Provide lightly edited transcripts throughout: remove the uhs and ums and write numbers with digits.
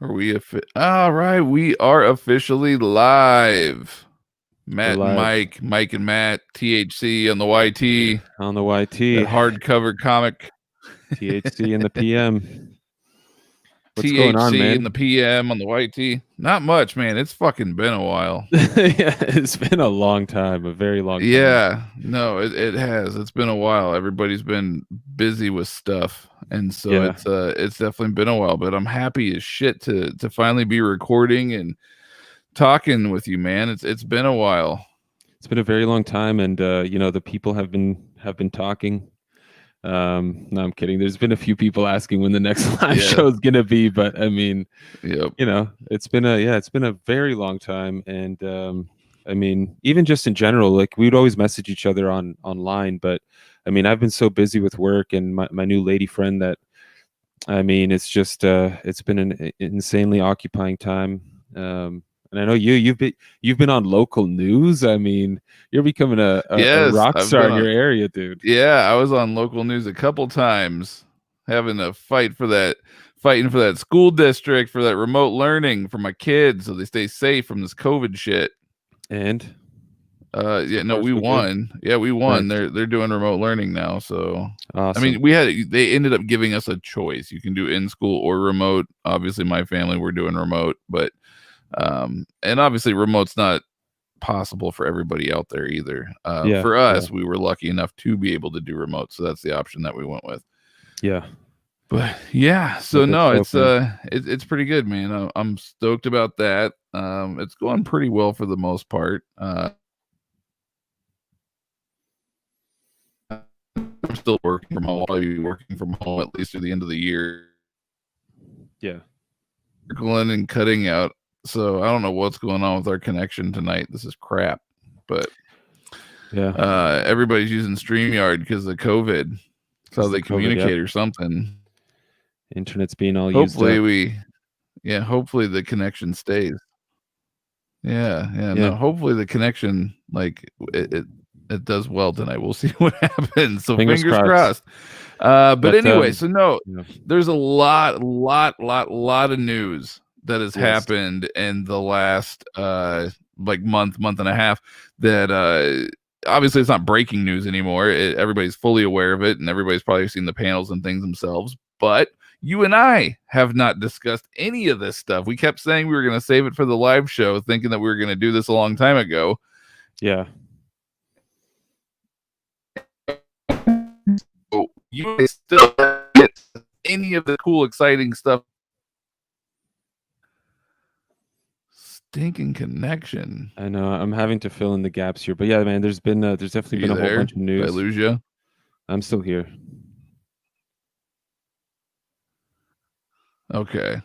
Are we all right? We are officially live. Matt and live. Mike and Matt, THC on the YT, On the the YT, hardcover comic. THC in the PM. What's THC going on, man? in the PM on the YT. Not much, man. It's fucking been a while. Yeah, it's been a long time, a very long time. Yeah, no, it has. It's been a while. Everybody's been busy with stuff, and so Yeah. it's definitely been a while. But I'm happy as shit to finally be recording and talking with you, man. It's been a while. It's been a very long time, and the people have been talking. No, I'm kidding. There's been a few people asking when the next live show is gonna be, but I mean, yep. It's been a very long time, and I mean, even just in general, like we'd always message each other online, but I mean, I've been so busy with work and my new lady friend that I mean, it's just it's been an insanely occupying time. And I know you've been on local news. I mean, you're becoming a rock star in your area, dude. Yeah, I was on local news a couple times, having to fighting for that school district, for that remote learning for my kids, so they stay safe from this COVID shit. And yeah, no, we won. Yeah, we won. Nice. They're doing remote learning now. So awesome. I mean, they ended up giving us a choice. You can do in school or remote. Obviously, my family, we're doing remote, but and obviously remote's not possible for everybody out there either. For us, we were lucky enough to be able to do remote, so that's the option that we went with. Yeah. But yeah, so no, it's pretty good, man. I'm stoked about that. It's going pretty well for the most part. I'm still working from home. I'll be working from home at least through the end of the year. Yeah. Circling and cutting out. So I don't know what's going on with our connection tonight. This is crap. But yeah, everybody's using StreamYard because of COVID. That's how they communicate or something. Internet's being all used up. Yeah, hopefully the connection stays. Yeah. No, hopefully the connection, like it does well tonight. We'll see what happens. So fingers crossed. But anyway, so no, there's a lot of news that has happened in the last like month and a half that obviously it's not breaking news anymore. Everybody's fully aware of it, and everybody's probably seen the panels and things themselves. But you and I have not discussed any of this stuff. We kept saying we were going to save it for the live show, thinking that we were going to do this a long time ago. Yeah. You still get any of the cool, exciting stuff. Stinking connection. I know. I'm having to fill in the gaps here, but yeah, man, there's definitely been a whole bunch of news. Did I lose you? I'm still here. Okay.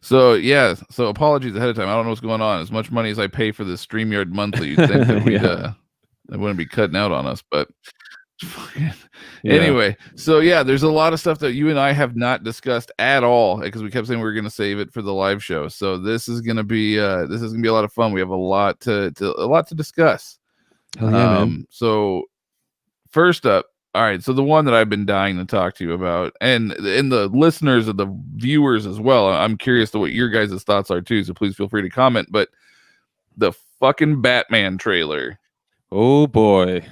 So yeah, so apologies ahead of time. I don't know what's going on. As much money as I pay for this StreamYard monthly, you'd think that we'd they wouldn't be cutting out on us, but anyway, so yeah, there's a lot of stuff that you and I have not discussed at all because we kept saying we were going to save it for the live show. So this is going to be a lot of fun. We have a lot to discuss. Hell yeah, man. So first up, all right, so the one that I've been dying to talk to you about, and the listeners and the viewers as well, I'm curious to what your guys' thoughts are too, so please feel free to comment, but the fucking Batman trailer. Oh boy.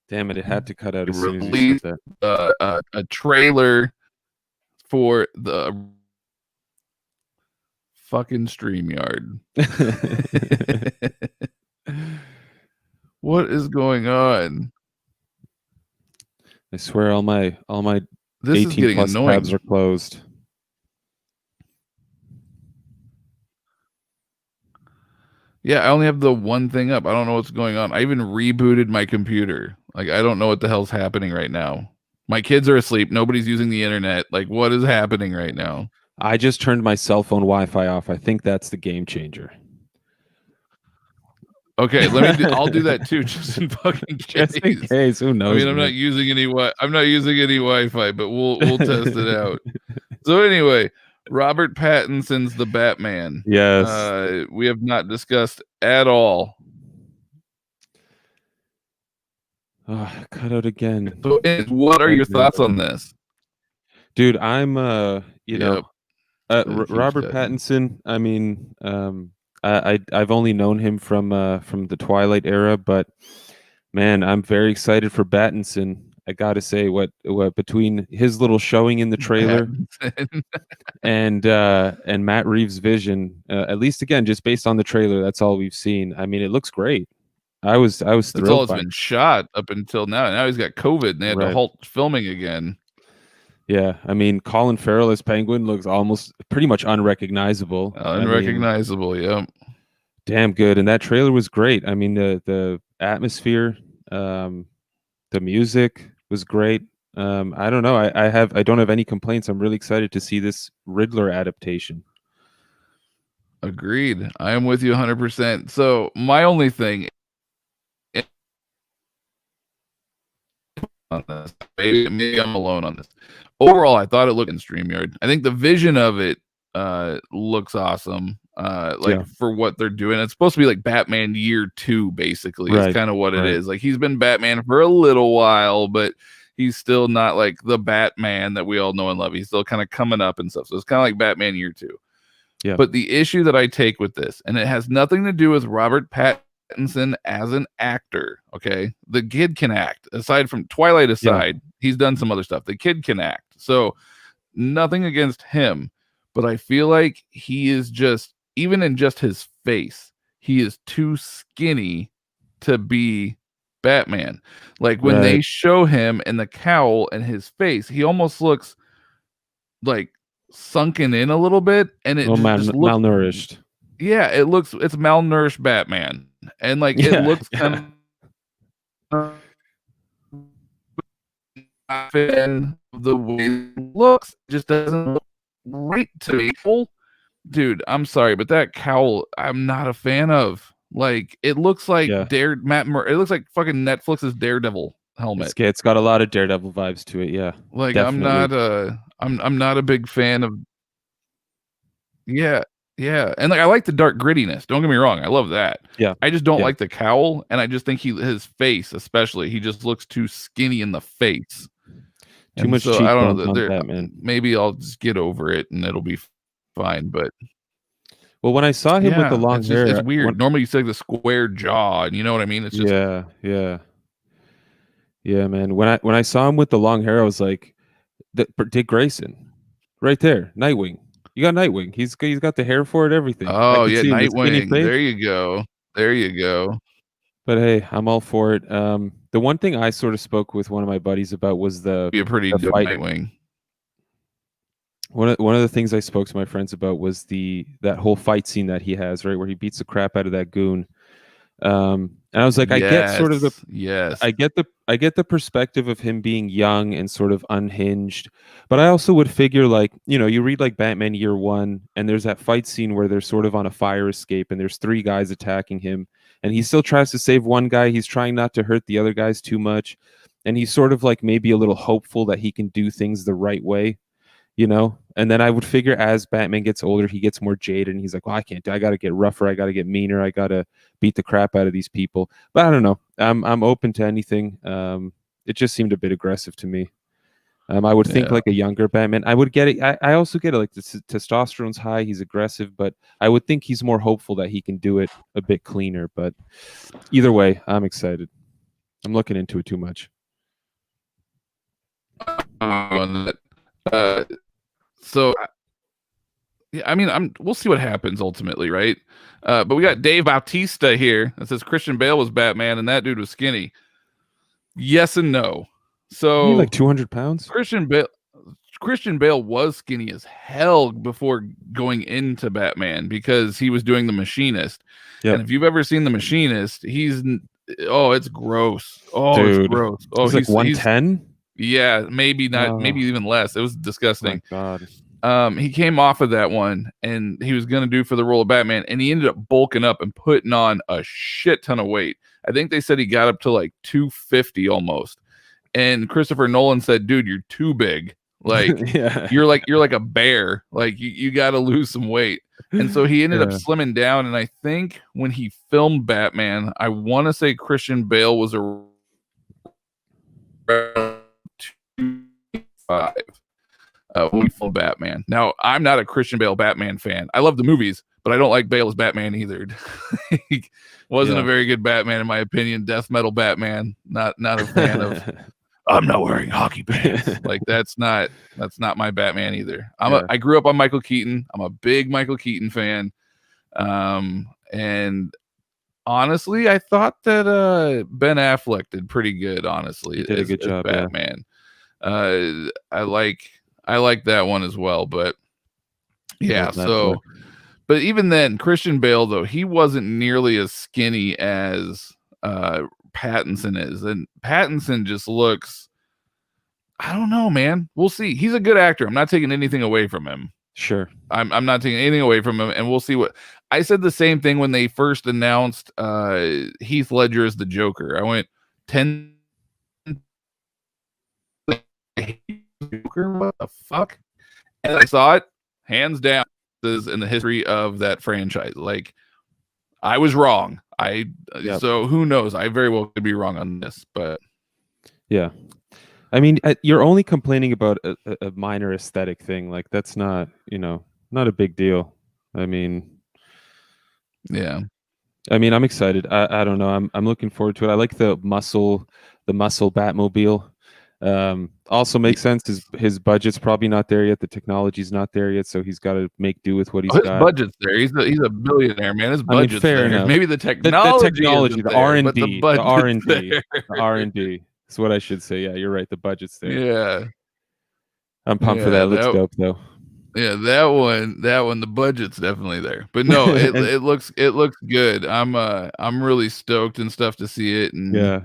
Damn it, it had to cut out as soon as you said that. A trailer for the fucking StreamYard. What is going on? I swear all my this 18 plus tabs are closed. Yeah, I only have the one thing up. I don't know what's going on. I even rebooted my computer. Like, I don't know what the hell's happening right now. My kids are asleep. Nobody's using the internet. Like, what is happening right now? I just turned my cell phone Wi-Fi off. I think that's the game changer. Okay, I'll do that too, just in fucking case. Just in case, who knows? I mean, I'm not using any Wi-Fi, but we'll test it out. So anyway, Robert Pattinson's the Batman. Yes. We have not discussed at all. Oh, cut out again. So what are your thoughts on this? Dude, I'm you Yep. know, A huge Robert Batman. Pattinson. I mean, I've only known him from the Twilight era, but man, I'm very excited for Pattinson. I gotta say, what between his little showing in the trailer Pattinson. and Matt Reeves' vision, at least again, just based on the trailer, that's all we've seen. I mean, it looks great. I was That's all thrilled it's by been it. shot up until now. Now he's got COVID and they had to Right. halt filming again. Yeah, I mean, Colin Farrell as Penguin looks almost pretty much unrecognizable. I mean, Unrecognizable, yep. damn good, and that trailer was great. I mean, the atmosphere, um, the music was great. I don't know. I don't have any complaints. I'm really excited to see this Riddler adaptation. Agreed. I am with you 100%. So my only thing on this, maybe I'm alone on this. Overall, I thought it looked in StreamYard. I think the vision of it looks awesome. Like for what they're doing. It's supposed to be like Batman Year 2, basically, is kind of what it is. Like he's been Batman for a little while, but he's still not like the Batman that we all know and love. He's still kind of coming up and stuff. So it's kind of like Batman Year 2. Yeah. But the issue that I take with this, and it has nothing to do with Robert Pattinson as an actor, okay? The kid can act. Aside from Twilight aside, he's done some other stuff. The kid can act. So nothing against him, but I feel like he is just, even in just his face, he is too skinny to be Batman. Like when they show him in the cowl and his face, he almost looks like sunken in a little bit, and it just looks malnourished. Yeah, it's malnourished Batman, and like it looks kind of the way it looks just doesn't look right to me. Dude, I'm sorry, but that cowl I'm not a fan of. Like it looks like it looks like fucking Netflix's Daredevil helmet. It's got a lot of Daredevil vibes to it. Yeah, like definitely. I'm not a big fan of. Yeah, and like I like the dark grittiness. Don't get me wrong, I love that. Yeah, I just don't like the cowl, and I just think his face, especially, he just looks too skinny in the face. Too much cheekbones I don't know. on Batman. Maybe I'll just get over it, and it'll be fine. But well, when I saw him with the long hair, it's weird. Normally, you see like the square jaw, and you know what I mean. It's just yeah, man. When I saw him with the long hair, I was like, Dick Grayson, right there, Nightwing. You got Nightwing. He's got the hair for it, everything. Oh yeah, Nightwing. There you go. There you go. But hey, I'm all for it. The one thing I sort of spoke with one of my buddies about was the pretty dope Nightwing. One of the things I spoke to my friends about was that whole fight scene that he has, right, where he beats the crap out of that goon. And I was like, I get sort of I get the perspective of him being young and sort of unhinged, but I also would figure, like, you read like Batman Year 1, and there's that fight scene where they're sort of on a fire escape and there's 3 guys attacking him, and he still tries to save one guy. He's trying not to hurt the other guys too much, and he's sort of like maybe a little hopeful that he can do things the right way. And then I would figure as Batman gets older, he gets more jaded, and he's like, well, I can't do, I got to get rougher, I got to get meaner, I got to beat the crap out of these people. But I don't know. I'm open to anything. It just seemed a bit aggressive to me. I would think like a younger Batman. I would get it. I also get it. Like the testosterone's high, he's aggressive, but I would think he's more hopeful that he can do it a bit cleaner. But either way, I'm excited. I'm looking into it too much. So, yeah, I mean, we'll see what happens ultimately, right? But we got Dave Bautista here that says Christian Bale was Batman and that dude was skinny. Yes and no. So, like 200 pounds. Christian Bale was skinny as hell before going into Batman because he was doing The Machinist. Yep. And if you've ever seen The Machinist, it's gross. Oh, dude, it's gross. Oh, he's like 110. Yeah, maybe not, maybe even less. It was disgusting. Oh my God. He came off of that one and he was gonna do for the role of Batman, and he ended up bulking up and putting on a shit ton of weight. I think they said he got up to like 250 almost. And Christopher Nolan said, dude, you're too big. Like you're like a bear. Like you gotta lose some weight. And so he ended up slimming down. And I think when he filmed Batman, I want to say Christian Bale was around 205. wonderful Batman. Now, I'm not a Christian Bale Batman fan. I love the movies, but I don't like Bale as Batman either. He wasn't a very good Batman in my opinion. Death metal Batman. Not a fan of. I'm not wearing hockey pants. Like that's not my Batman either. I grew up on Michael Keaton. I'm a big Michael Keaton fan. And honestly, I thought that Ben Affleck did pretty good. Honestly, he did a good job, Batman. I like that one as well, but yeah. So, but even then, Christian Bale though he wasn't nearly as skinny as Pattinson is, and Pattinson just looks. I don't know, man. We'll see. He's a good actor. I'm not taking anything away from him. Sure. I'm not taking anything away from him, and we'll see what I said the same thing when they first announced Heath Ledger as the Joker. I went 10 Joker, what the fuck? And I saw it, hands down, this is in the history of that franchise. Like I was wrong. So who knows? I very well could be wrong on this, but yeah. I mean, you're only complaining about a minor aesthetic thing. Like that's not, not a big deal. I mean, yeah. I mean, I'm excited. I don't know. I'm looking forward to it. I like the muscle Batmobile. Also makes sense. His budget's probably not there yet. The technology's not there yet, so he's got to make do with what he's got. His budget's there. He's a billionaire, man. His budget's fair there. enough. Maybe the technology, the R&D, the R&D. That's what I should say. Yeah, you're right. The budget's there. Yeah, I'm pumped for that. It looks dope, though. Yeah, that one. The budget's definitely there. But no, it looks good. I'm really stoked and stuff to see it. And yeah.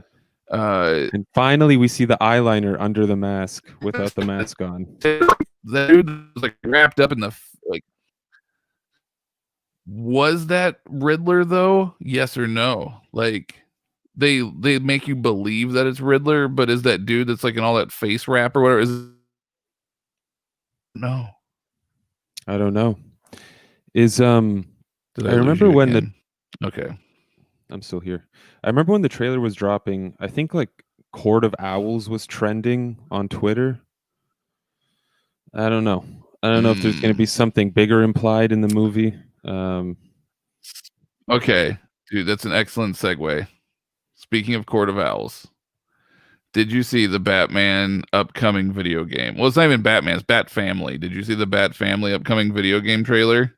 And finally, we see the eyeliner under the mask without the mask on. That dude was like wrapped up in the like. Was that Riddler though? Yes or no? Like. They make you believe that it's Riddler, but is that dude that's like in all that face wrap or whatever? No, I don't know. I remember when okay, I'm still here. I remember when the trailer was dropping. I think like Court of Owls was trending on Twitter. I don't know. If there's going to be something bigger implied in the movie. Okay, dude, that's an excellent segue. Speaking of Court of Owls, did you see the Batman upcoming video game? Well, it's not even Batman, it's Bat Family. Did you see the Bat Family upcoming video game trailer?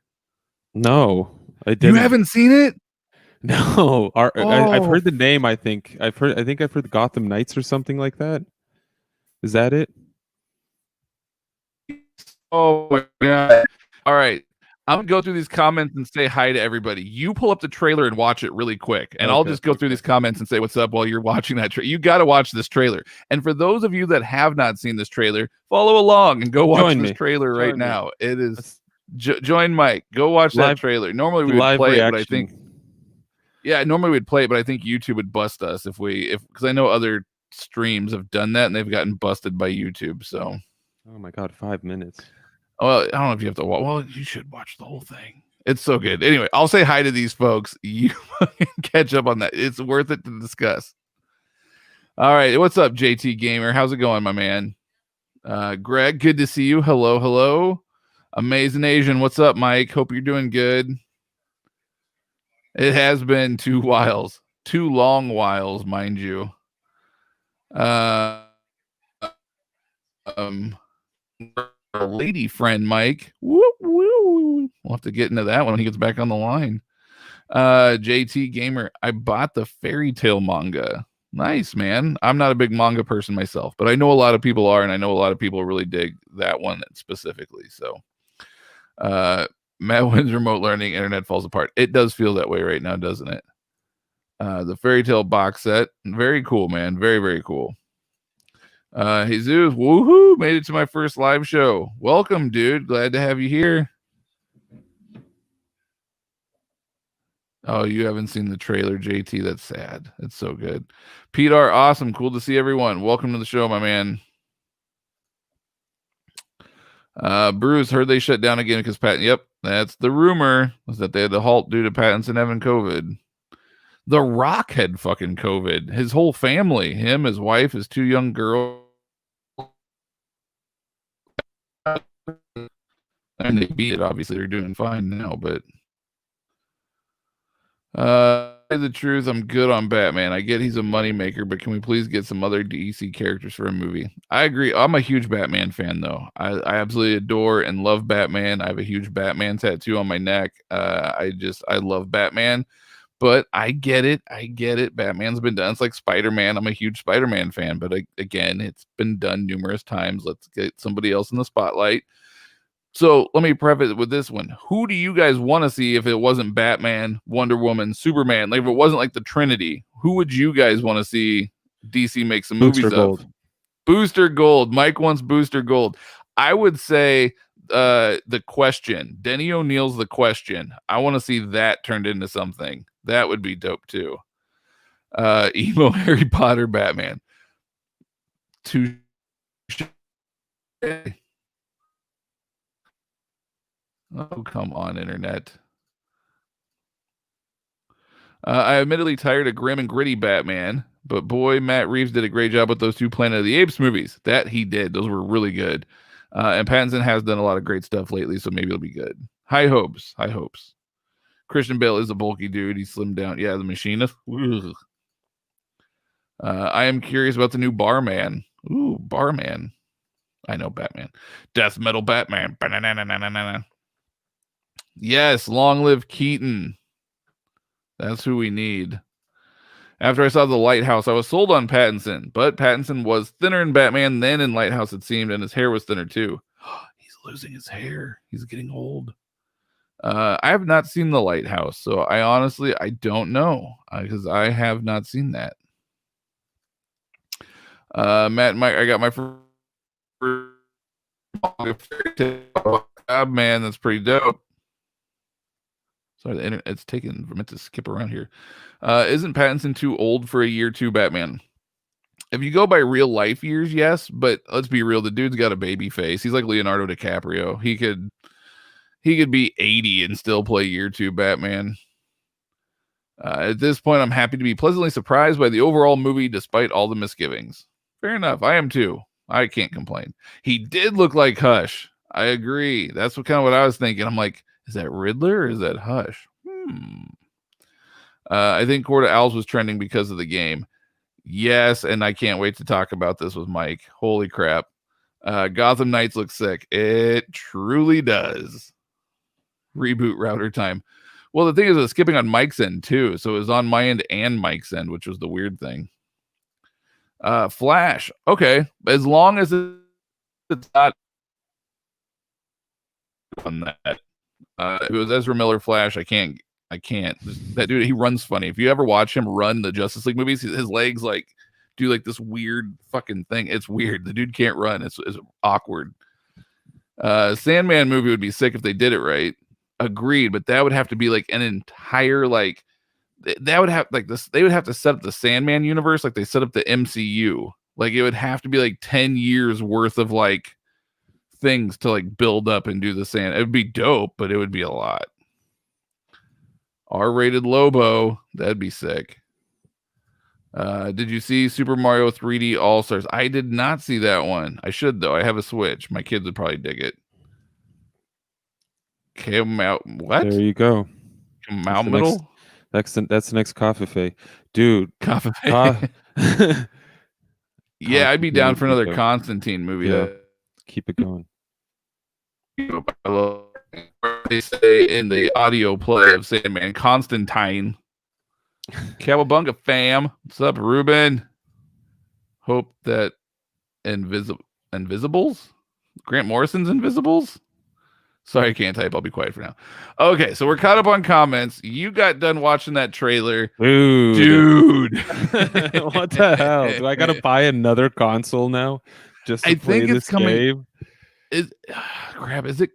No, I didn't. You haven't seen it? No. I've heard the name, I think. I've heard Gotham Knights or something like that. Is that it? Oh my god. All right. I'm gonna go through these comments and say hi to everybody. You pull up the trailer and watch it really quick, and I'll just go through these comments and say what's up while you're watching that trailer. You got to watch this trailer. And for those of you that have not seen this trailer, follow along and go watch this trailer right now. It is join Mike. Go watch that trailer. Normally we would play it, but I think normally we'd play it, but I think YouTube would bust us if because I know other streams have done that and they've gotten busted by YouTube. So, oh my god, 5 minutes. Well, I don't know if you have to watch. Well, you should watch the whole thing. It's so good. Anyway, I'll say hi to these folks. You catch up on that. It's worth it to discuss. All right. What's up, JT Gamer? How's it going, my man? Greg, good to see you. Hello. Amazing Asian. What's up, Mike? Hope you're doing good. It has been 2 whiles. 2 long whiles, mind you. Our lady friend Mike. Woo, woo. We'll have to get into that when he gets back on the line. JT Gamer, I bought the Fairy Tale manga. Nice, man. I'm not a big manga person myself, but I know a lot of people are, and I know a lot of people really dig that one specifically. So Matt wins remote learning, internet falls apart. It does feel that way right now, doesn't it? The Fairy Tale box set. Very cool, man. Very, very cool. Jesus, woohoo, made it to my first live show. Welcome, dude. Glad to have you here. Oh, you haven't seen the trailer, JT. That's sad. It's so good. Peter, awesome. Cool to see everyone. Welcome to the show, my man. Bruce, heard they shut down again because Patton. Yep, that's the rumor, was that they had to halt due to Pattinson having COVID. The Rock had fucking COVID. His whole family, him, his wife, his 2 young girls. I mean, they beat it. Obviously, they're doing fine now, but the truth, I'm good on Batman. I get he's a moneymaker, but can we please get some other DC characters for a movie? I agree. I'm a huge Batman fan, though. I absolutely adore and love Batman. I have a huge Batman tattoo on my neck. I love Batman, but I get it. Batman's been done. It's like Spider-Man. I'm a huge Spider-Man fan, but again, it's been done numerous times. Let's get somebody else in the spotlight. So let me preface it with this one. Who do you guys want to see if it wasn't Batman, Wonder Woman, Superman? Like if it wasn't like the Trinity, who would you guys want to see DC make some movies of? Booster Gold. Mike wants Booster Gold. I would say The Question. Denny O'Neil's The Question. I want to see that turned into something. That would be dope too. Emo Harry Potter Batman. Oh, come on, internet. I admittedly tired of grim and gritty Batman, but boy, Matt Reeves did a great job with those 2 Planet of the Apes movies. That he did. Those were really good. And Pattinson has done a lot of great stuff lately, so maybe it'll be good. High hopes. Christian Bale is a bulky dude. He slimmed down. Yeah, the Machinist. I am curious about the new Barman. Ooh, Barman. I know Batman. Death Metal Batman. Ba-na-na-na-na-na-na. Yes, long live Keaton. That's who we need. After I saw The Lighthouse, I was sold on Pattinson, but Pattinson was thinner in Batman than in Lighthouse, it seemed, and his hair was thinner too. He's losing his hair. He's getting old. I have not seen The Lighthouse, so I don't know because I have not seen that. Matt and Mike, I got my first. Oh, man, that's pretty dope. Sorry, the internet, it's taken for it to skip around here. Isn't Pattinson too old for a year 2 Batman? If you go by real life years, yes, but let's be real, the dude's got a baby face. He's like Leonardo DiCaprio. He could be 80 and still play year 2 Batman. At this point, I'm happy to be pleasantly surprised by the overall movie despite all the misgivings. Fair enough. I am too. I can't complain. He did look like Hush. I agree. That's what I was thinking. I'm like, is that Riddler or is that Hush? I think Court of Owls was trending because of the game. Yes, and I can't wait to talk about this with Mike. Holy crap. Gotham Knights looks sick. It truly does. Reboot router time. Well, the thing is, it was skipping on Mike's end too, so it was on my end and Mike's end, which was the weird thing. Flash. Okay, as long as it's not on that. If it was Ezra Miller Flash, I can't. That dude, he runs funny. If you ever watch him run the Justice League movies, his legs like do like this weird fucking thing. It's weird. The dude can't run. It's awkward. Sandman movie would be sick if they did it right. Agreed, but that would have to be like an entire like that would have like this. They would have to set up the Sandman universe like they set up the MCU. Like it would have to be like 10 years worth of like things to like build up and do the sand. It would be dope, but it would be a lot. R-rated Lobo, that'd be sick. Did you see Super Mario 3D All-Stars? I did not see that one. I should though. I have a Switch. My kids would probably dig it. Came out. What? There you go. Out middle. That's the next Coffee, dude. Coffee. Yeah, I'd be down for another Constantine movie. Yeah. Keep it going. They say in the audio play of Sandman, Constantine. Cowabunga fam. What's up, Ruben? Hope that Invisibles? Grant Morrison's Invisibles? Sorry, I can't type. I'll be quiet for now. Okay, so we're caught up on comments. You got done watching that trailer. Dude. What the hell? Do I got to buy another console now? Just to play this game? Crap, is it?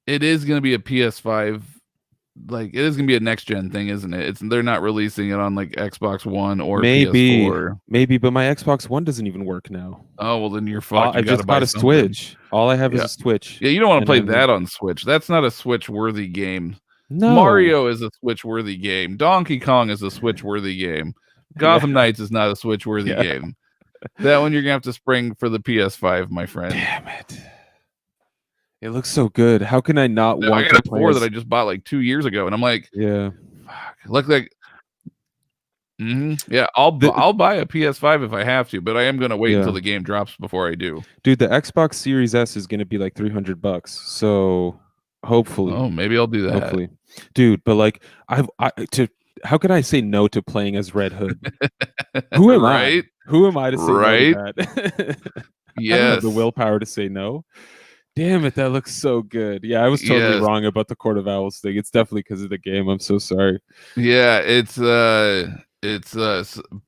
It is going to be a PS5. Like, it is going to be a next-gen thing, isn't it? They're not releasing it on, like, Xbox One or PS4. Maybe, but my Xbox One doesn't even work now. Oh, well, then you're fucked. I just got a Switch. All I have is a Switch. Yeah, you don't want to play that on Switch. That's not a Switch-worthy game. No. Mario is a Switch-worthy game. Donkey Kong is a Switch-worthy game. Gotham Knights is not a Switch-worthy game. That one you're going to have to spring for the PS5, my friend. Damn it. It looks so good. How can I not want I got to a play 4 that I just bought like 2 years ago, and I'm like, yeah. fuck. Look like, yeah, I'll buy a PS5 if I have to, but I am gonna wait until the game drops before I do. Dude, the Xbox Series S is gonna be like $300, so hopefully. Oh, maybe I'll do that. Hopefully, dude. But like, how could I say no to playing as Red Hood? Who am I? Who am I to say no to that? I don't have the willpower to say no. Damn it, that looks so good. Yeah, I was totally wrong about the Court of Owls thing. It's definitely because of the game. I'm so sorry. Yeah, it's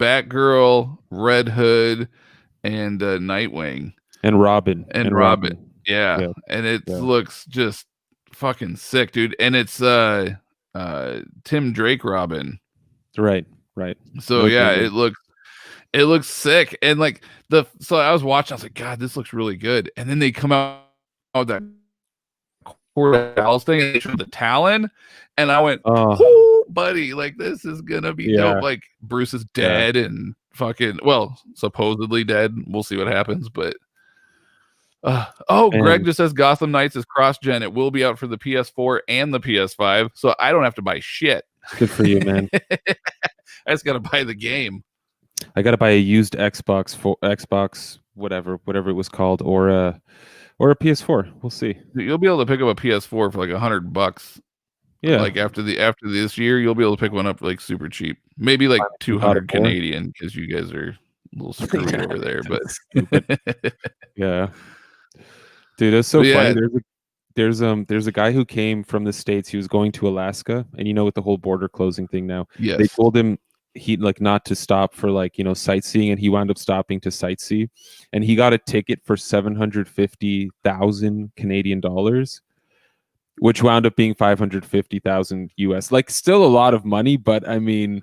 Batgirl, Red Hood, and Nightwing. And Robin. And Robin. Yeah. And it looks just fucking sick, dude. And it's Tim Drake Robin. Right. So yeah, it looks sick. And like so I was watching, I was like, God, this looks really good. And then they come out with that Court of Owls thing and they showed the Talon, and I went, oh buddy, like this is gonna be dope. Like Bruce is dead and fucking, well, supposedly dead. We'll see what happens, but Greg just says Gotham Knights is cross-gen. It will be out for the PS4 and the PS5, so I don't have to buy shit. Good for you, man. I just gotta buy the game. I gotta buy a used Xbox, whatever it was called, or a PS4. We'll see. You'll be able to pick up a PS4 for like $100. Yeah, like after this year, you'll be able to pick one up like super cheap, maybe like 200 Canadian, because you guys are a little screwed over there. But yeah, dude, that's so funny. There's a guy who came from the States. He was going to Alaska, and with the whole border closing thing now, they told him he like not to stop for like sightseeing, and he wound up stopping to sightsee, and he got a ticket for 750,000 Canadian dollars, which wound up being 550,000 US. Like, still a lot of money, but I mean,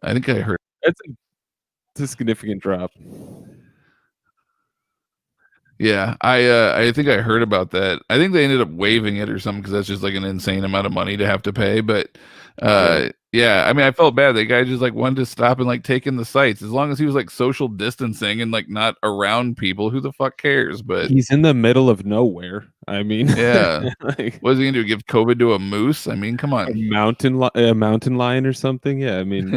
I think I heard it's a significant drop. Yeah, I think I heard about that. I think they ended up waiving it or something, because that's just like an insane amount of money to have to pay. But yeah, I mean, I felt bad. The guy just like wanted to stop and like take in the sights, as long as he was like social distancing and like not around people. Who the fuck cares? But he's in the middle of nowhere. I mean, yeah. Like, what is he gonna do? Give COVID to a moose? I mean, come on. A mountain lion or something? Yeah, I mean,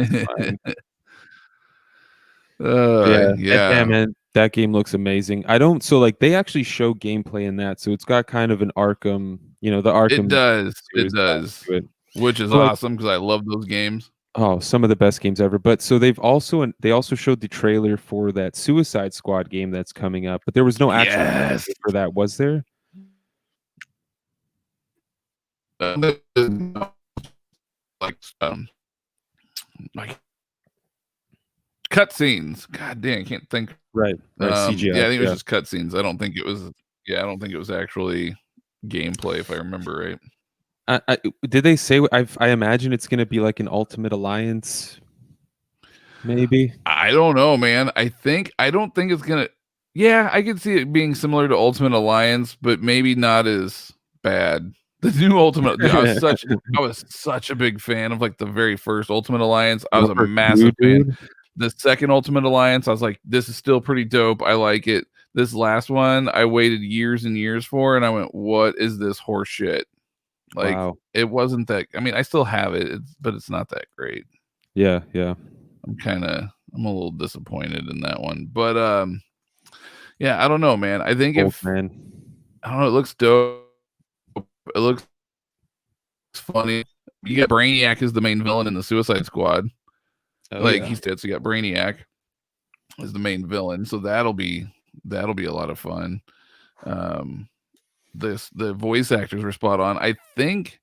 yeah, man. That game looks amazing. So like they actually show gameplay in that, so it's got kind of an Arkham, the Arkham. It does, which is awesome, because I love those games. Oh, some of the best games ever. But so they also showed the trailer for that Suicide Squad game that's coming up, but there was no actual for that, was there? Like cutscenes. God damn, I can't think. Right. CGI. Yeah, I think it was just cutscenes. I don't think it was. Yeah, I don't think it was actually gameplay, if I remember right. Did they say? I imagine it's going to be like an Ultimate Alliance. Maybe. I don't know, man. I don't think it's gonna. Yeah, I could see it being similar to Ultimate Alliance, but maybe not as bad. The new Ultimate, dude, I was such a big fan of like the very first Ultimate Alliance. I was a massive fan. The second Ultimate Alliance, I was like, this is still pretty dope. I like it. This last one, I waited years and years for, and I went, what is this horse shit? Like, It wasn't that. I mean, I still have it, but it's not that great. Yeah. I'm a little disappointed in that one. But yeah, I don't know, man. I think I don't know, it looks dope. It looks funny. You got Brainiac as the main villain in the Suicide Squad. He's dead, so you got Brainiac as the main villain. So that'll be a lot of fun. The voice actors were spot on. I think,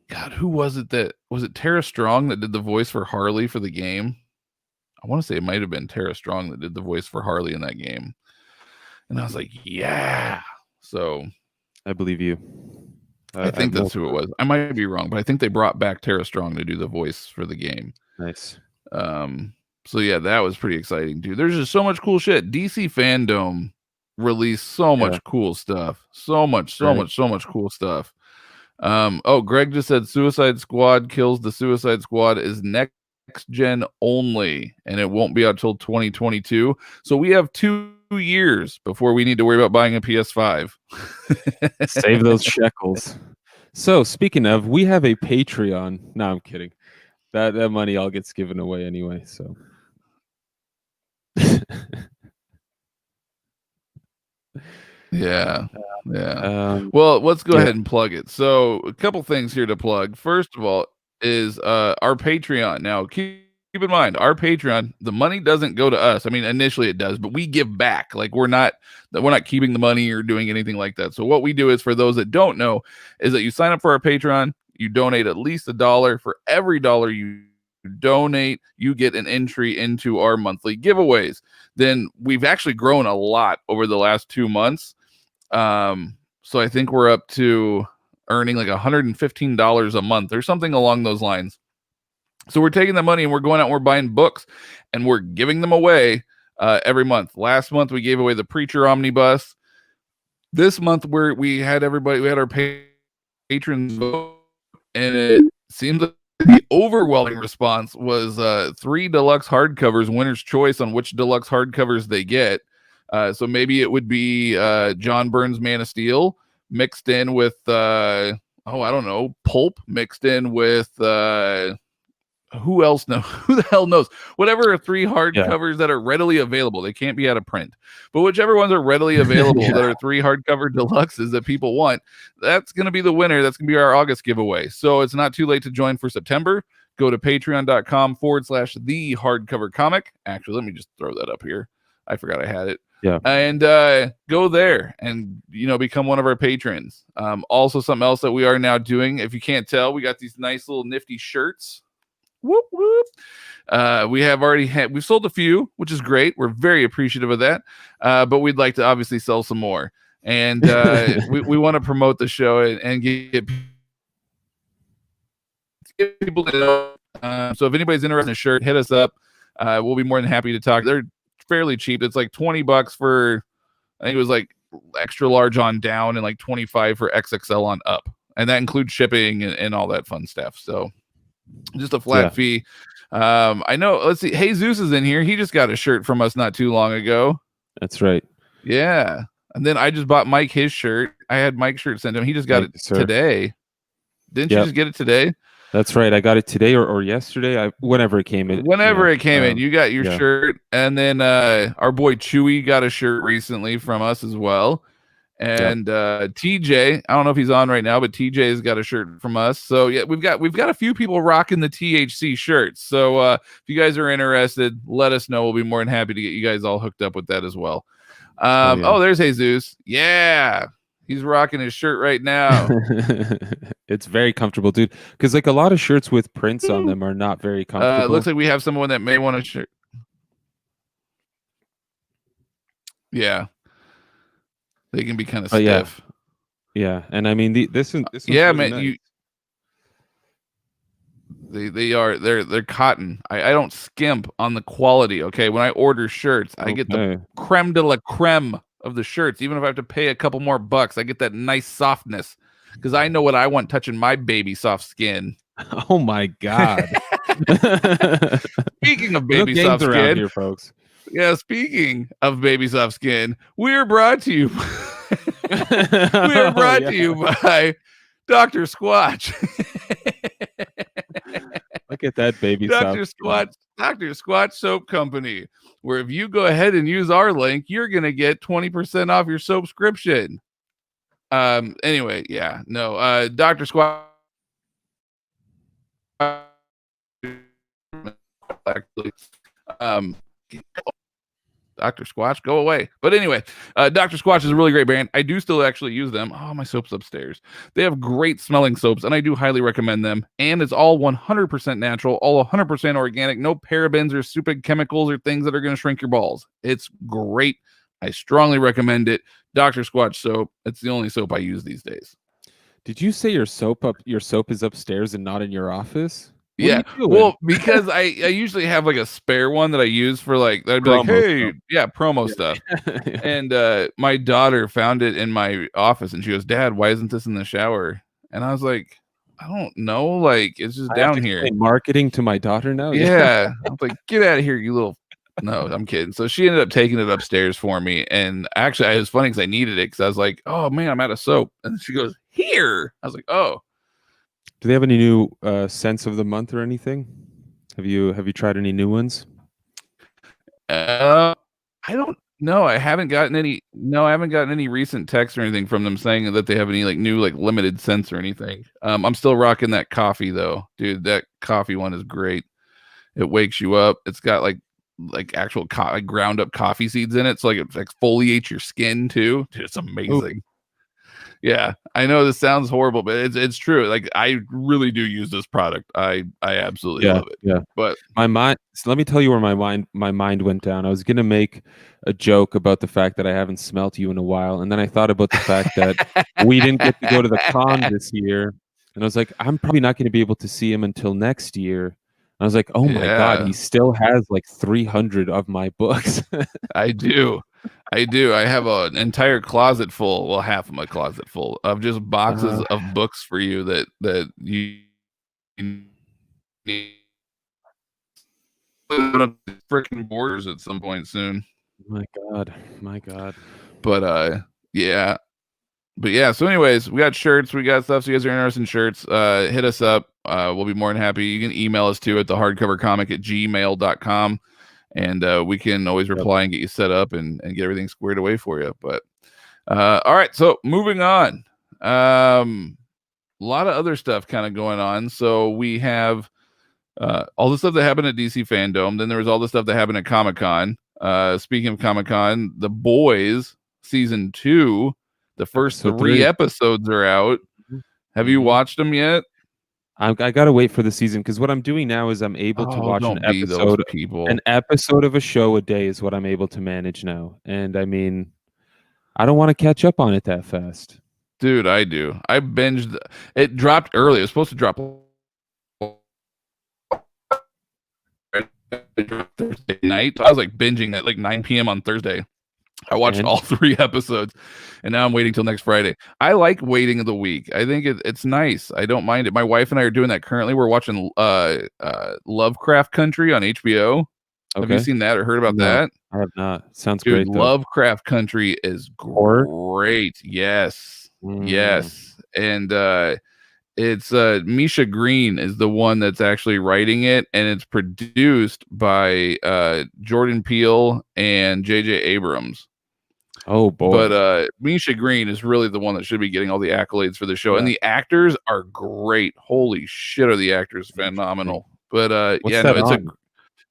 God, who was it was it Tara Strong that did the voice for Harley for the game? I want to say it might have been Tara Strong that did the voice for Harley in that game. And I was like, yeah. So I believe you. I think that's who it was. I might be wrong, but I think they brought back Tara Strong to do the voice for the game. Nice. So yeah, that was pretty exciting, dude. There's just so much cool shit. DC Fandome released so much cool stuff. So much cool stuff. Greg just said Suicide Squad Kills the Suicide Squad is next gen only, and it won't be out till 2022. So we have two years before we need to worry about buying a PS5. Save those shekels. So speaking of, we have a Patreon. No, I'm kidding. That money all gets given away anyway. So yeah. Well, let's go ahead and plug it. So a couple things here to plug. First of all is our Patreon. Now keep in mind, our Patreon, the money doesn't go to us. I mean, initially it does, but we give back. Like we're not keeping the money or doing anything like that. So what we do is, for those that don't know, is that you sign up for our Patreon, you donate at least $1. For every $1 you donate, you get an entry into our monthly giveaways. Then we've actually grown a lot over the last 2 months. So I think we're up to earning like $115 a month or something along those lines. So we're taking the money and we're going out and we're buying books and we're giving them away every month. Last month we gave away the Preacher Omnibus. This month we had our patrons vote, and it seems like the overwhelming response was 3 deluxe hardcovers, winner's choice on which deluxe hardcovers they get. So maybe it would be John Byrne's Man of Steel mixed in with I don't know, Pulp mixed in with who else knows? Who the hell knows? Whatever are 3 hardcovers that are readily available. They can't be out of print, but whichever ones are readily available that are 3 hardcover deluxes that people want, that's going to be the winner. That's going to be our August giveaway. So it's not too late to join for September. Go to patreon.com/the hardcover comic. Actually, let me just throw that up here. I forgot I had it. Yeah. And go there and, become one of our patrons. Also, something else that we are now doing, if you can't tell, we got these nice little nifty shirts. Whoop, whoop. We've sold a few, which is great. We're very appreciative of that. But we'd like to obviously sell some more. And we want to promote the show and get people to know. So if anybody's interested in a shirt, hit us up. We'll be more than happy to talk. They're fairly cheap. It's like $20 for, I think it was like extra large on down and like 25 for XXL on up. And that includes shipping and all that fun stuff. So just a flat fee. I know. Let's see. Jesus is in here. He just got a shirt from us not too long ago. That's right. Yeah. And then I just bought Mike his shirt. I had Mike's shirt sent to him. He just got it today. Didn't you just get it today? That's right. I got it today or yesterday. Whenever it came in. Whenever it came in, you got your shirt. And then our boy Chewy got a shirt recently from us as well. And TJ, I don't know if he's on right now, but TJ's got a shirt from us. So yeah, we've got a few people rocking the THC shirts. So if you guys are interested, let us know. We'll be more than happy to get you guys all hooked up with that as well. There's Jesus. Yeah, he's rocking his shirt right now. It's very comfortable, dude. Because like a lot of shirts with prints on them are not very comfortable. It looks like we have someone that may want a shirt. Yeah. They can be kind of stiff. Yeah. And I mean, this one. Yeah, man. Nice. They're cotton. I don't skimp on the quality. Okay, when I order shirts, I get the creme de la creme of the shirts. Even if I have to pay a couple more bucks, I get that nice softness because I know what I want touching my baby soft skin. Oh my god! Speaking of baby soft skin, here, folks. Yeah, speaking of baby soft skin, we're brought to you. We're brought to you by Dr. Squatch. Look at that baby Dr. Squatch, Dr. Squatch Soap Company, where if you go ahead and use our link, you're gonna get 20% off your soap subscription. Anyway, Dr. Squatch. Actually, Dr. Squatch, go away. But anyway, Dr. Squatch is a really great brand. I do still actually use them. Oh, my soap's upstairs. They have great smelling soaps, and I do highly recommend them. And it's all 100% natural, all 100% organic, no parabens or stupid chemicals or things that are going to shrink your balls. It's great. I strongly recommend it. Dr. Squatch soap. It's the only soap I use these days. Did you say your soap is upstairs and not in your office? Yeah, well, because I usually have like a spare one that I use for like, I'd be like, hey, promo stuff. And my daughter found it in my office and she goes, Dad, why isn't this in the shower? And I was like, I don't know, like it's just down here. Marketing to my daughter now. Yeah, I was like, get out of here, you little No, I'm kidding. So she ended up taking it upstairs for me, and actually, it was funny because I needed it because I was like, "Oh man, I'm out of soap," and she goes, "Here." I was like, "Oh." Do they have any new scents of the month or anything? Have you tried any new ones? I don't know. I haven't gotten any. No, I haven't gotten any recent texts or anything from them saying that they have any like new like limited scents or anything. I'm still rocking that coffee though, dude. That coffee one is great. It wakes you up. It's got like actual like ground up coffee seeds in it, so like it exfoliates your skin too. Dude, it's amazing. Ooh. Yeah, I know this sounds horrible, but it's true. Like I really do use this product. I absolutely love it. Yeah. But my mind. So let me tell you where my mind went down. I was gonna make a joke about the fact that I haven't smelt you in a while, and then I thought about the fact that we didn't get to go to the con this year, and I was like, I'm probably not going to be able to see him until next year. I was like, oh my God, he still has like 300 of my books. I do. I have an entire closet full, well, half of my closet full of just boxes of books for you that you need freaking borders at some point soon. My God. But yeah. But yeah, so anyways, we got shirts, we got stuff. So you guys are interested in shirts, hit us up. We'll be more than happy. You can email us too at thehardcovercomic@gmail.com. And we can always reply and get you set up and get everything squared away for you. But all right, so moving on. A lot of other stuff kind of going on. So we have all the stuff that happened at DC Fandome. Then there was all the stuff that happened at Comic-Con. Speaking of Comic-Con, The Boys season 2, the first three episodes are out. Have you watched them yet? I gotta wait for the season because what I'm doing now is I'm able to watch an episode of a show a day is what I'm able to manage now. And I mean, I don't want to catch up on it that fast. Dude, I do. I binged. It dropped early. It was supposed to drop Thursday night. I was like binging at like 9 p.m. on Thursday. I watched all 3 episodes, and now I'm waiting till next Friday. I like waiting of the week. I think it's nice. I don't mind it. My wife and I are doing that currently. We're watching Lovecraft Country on HBO. Okay. Have you seen that or heard about that? I have not. Sounds great. Though. Lovecraft Country is great. Yes. Yes. And it's Misha Green is the one that's actually writing it, and it's produced by Jordan Peele and J.J. Abrams. Oh boy. But Misha Green is really the one that should be getting all the accolades for the show. Yeah. And the actors are great. Holy shit, are the actors phenomenal. But it's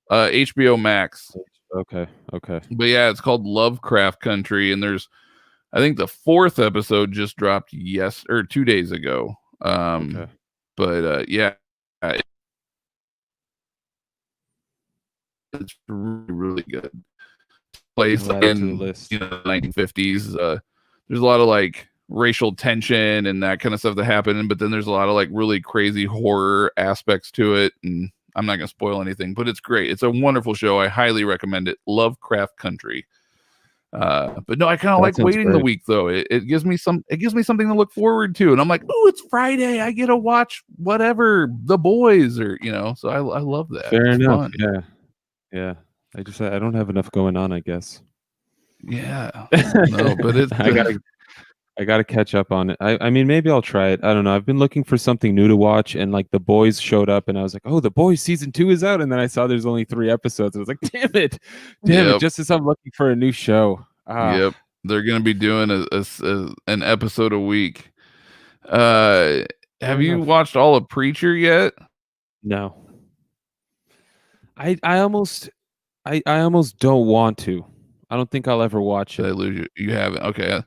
a HBO Max. Okay. But yeah, it's called Lovecraft Country, and there's I think the 4th episode just dropped 2 days ago. But yeah, it's really, really good. Place in the 1950s. There's a lot of like racial tension and that kind of stuff that happened, but then there's a lot of like really crazy horror aspects to it, and I'm not gonna spoil anything, but it's great. It's a wonderful show. I highly recommend it. Lovecraft Country. But no, I kind of like waiting the week though. It gives me something to look forward to, and I'm like, oh, it's Friday. I get to watch whatever The Boys or so I love that. Fair enough. Fun. Yeah. I don't have enough going on, I guess. Yeah. No, but it's I gotta catch up on it. I mean, maybe I'll try it. I don't know. I've been looking for something new to watch, and like The Boys showed up, and I was like, oh, The Boys season 2 is out, and then I saw there's only 3 episodes. I was like, damn it, just as I'm looking for a new show. Yep, they're gonna be doing an episode a week. Have you watched all of Preacher yet? No. I almost don't want to. I don't think I'll ever watch it. Did I lose you? You haven't? Okay.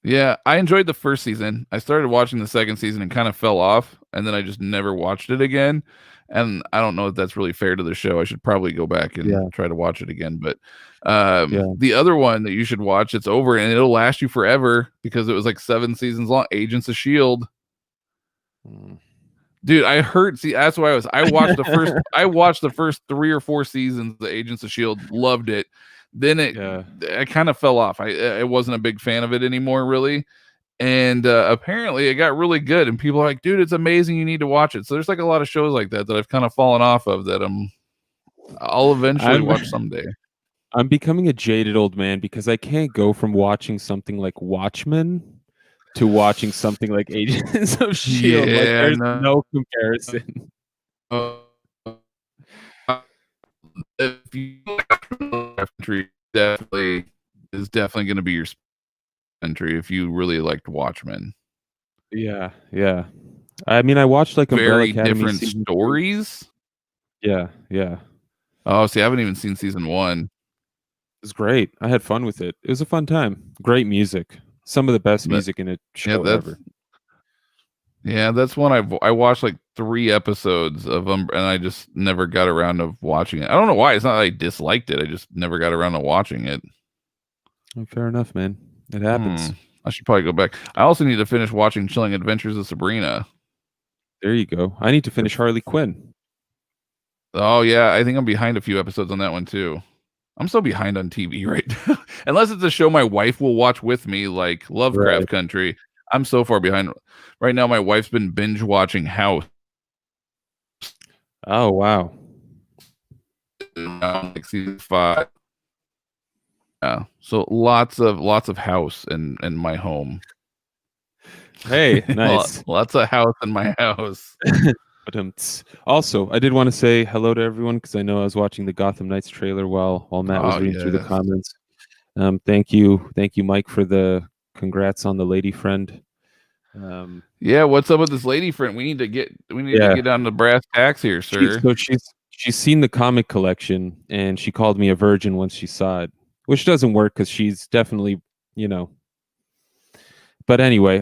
Yeah, I enjoyed the first season. I started watching the second season and kind of fell off, and then I just never watched it again. And I don't know if that's really fair to the show. I should probably go back and try to watch it again. But the other one that you should watch, it's over and it'll last you forever because it was like 7 seasons long. Agents of S.H.I.E.L.D. Dude, I heard. See, that's why I watched the first. I watched the first 3 or 4 seasons of the Agents of S.H.I.E.L.D. Loved it. Then I kind of fell off. I wasn't a big fan of it anymore, really. And apparently it got really good, and people are like, dude, it's amazing, you need to watch it. So there's like a lot of shows like that I've kind of fallen off of that I'm I'll eventually watch someday. I'm becoming a jaded old man because I can't go from watching something like Watchmen to watching something like Agents of S.H.I.E.L.D. Like, there's no comparison. If you country definitely is definitely going to be your entry if you really liked Watchmen. Yeah. I mean, I watched like Umbrella Very Academy different stories. Yeah. Oh, see, I haven't even seen season 1. It was great. I had fun with it. It was a fun time. Great music. Some of the best music in a show ever. Yeah, that's one I watched like 3 episodes of them, and I just never got around to watching it. I don't know why. It's not like I disliked it. I just never got around to watching it. Oh, fair enough, man. It happens. I should probably go back. I also need to finish watching Chilling Adventures of Sabrina. There you go. I need to finish Harley Quinn. Oh yeah, I think I'm behind a few episodes on that one too. I'm so behind on TV right now. Unless it's a show my wife will watch with me, like Lovecraft Country. I'm so far behind. Right now, my wife's been binge watching House. Oh wow! Like season 5. Yeah, so lots of House in my home. Hey, nice. Lots of House in my house. Also, I did want to say hello to everyone because I know I was watching the Gotham Knights trailer while Matt was reading through the comments. Thank you, Mike, for the congrats on the lady friend. Yeah, what's up with this lady friend? We need to get down to brass tacks here, sir. She's seen the comic collection and she called me a virgin once she saw it, which doesn't work because she's definitely, But anyway,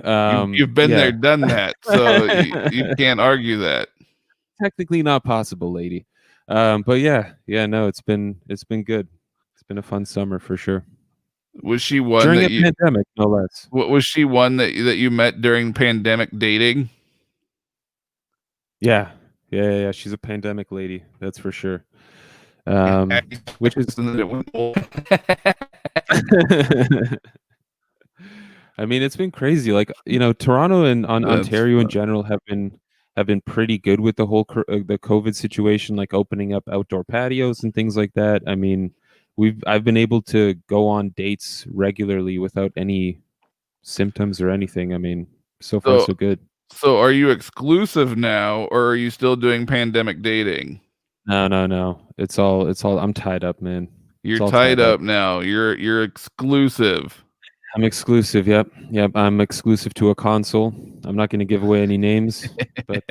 you've been there, done that, so you can't argue that. Technically not possible, lady. But no, it's been good. It's been a fun summer for sure. Was she one during a pandemic, no less? What was she one that you met during pandemic dating? Yeah. She's a pandemic lady, that's for sure. Which is I mean, it's been crazy. Like, Toronto and Ontario in general have been pretty good with the whole the COVID situation, like opening up outdoor patios and things like that. I mean, I've been able to go on dates regularly without any symptoms or anything. I mean, so far so good. So are you exclusive now, or are you still doing pandemic dating? No. It's all I'm tied up, man. You're tied up now. You're exclusive. I'm exclusive. Yep. I'm exclusive to a console. I'm not going to give away any names, but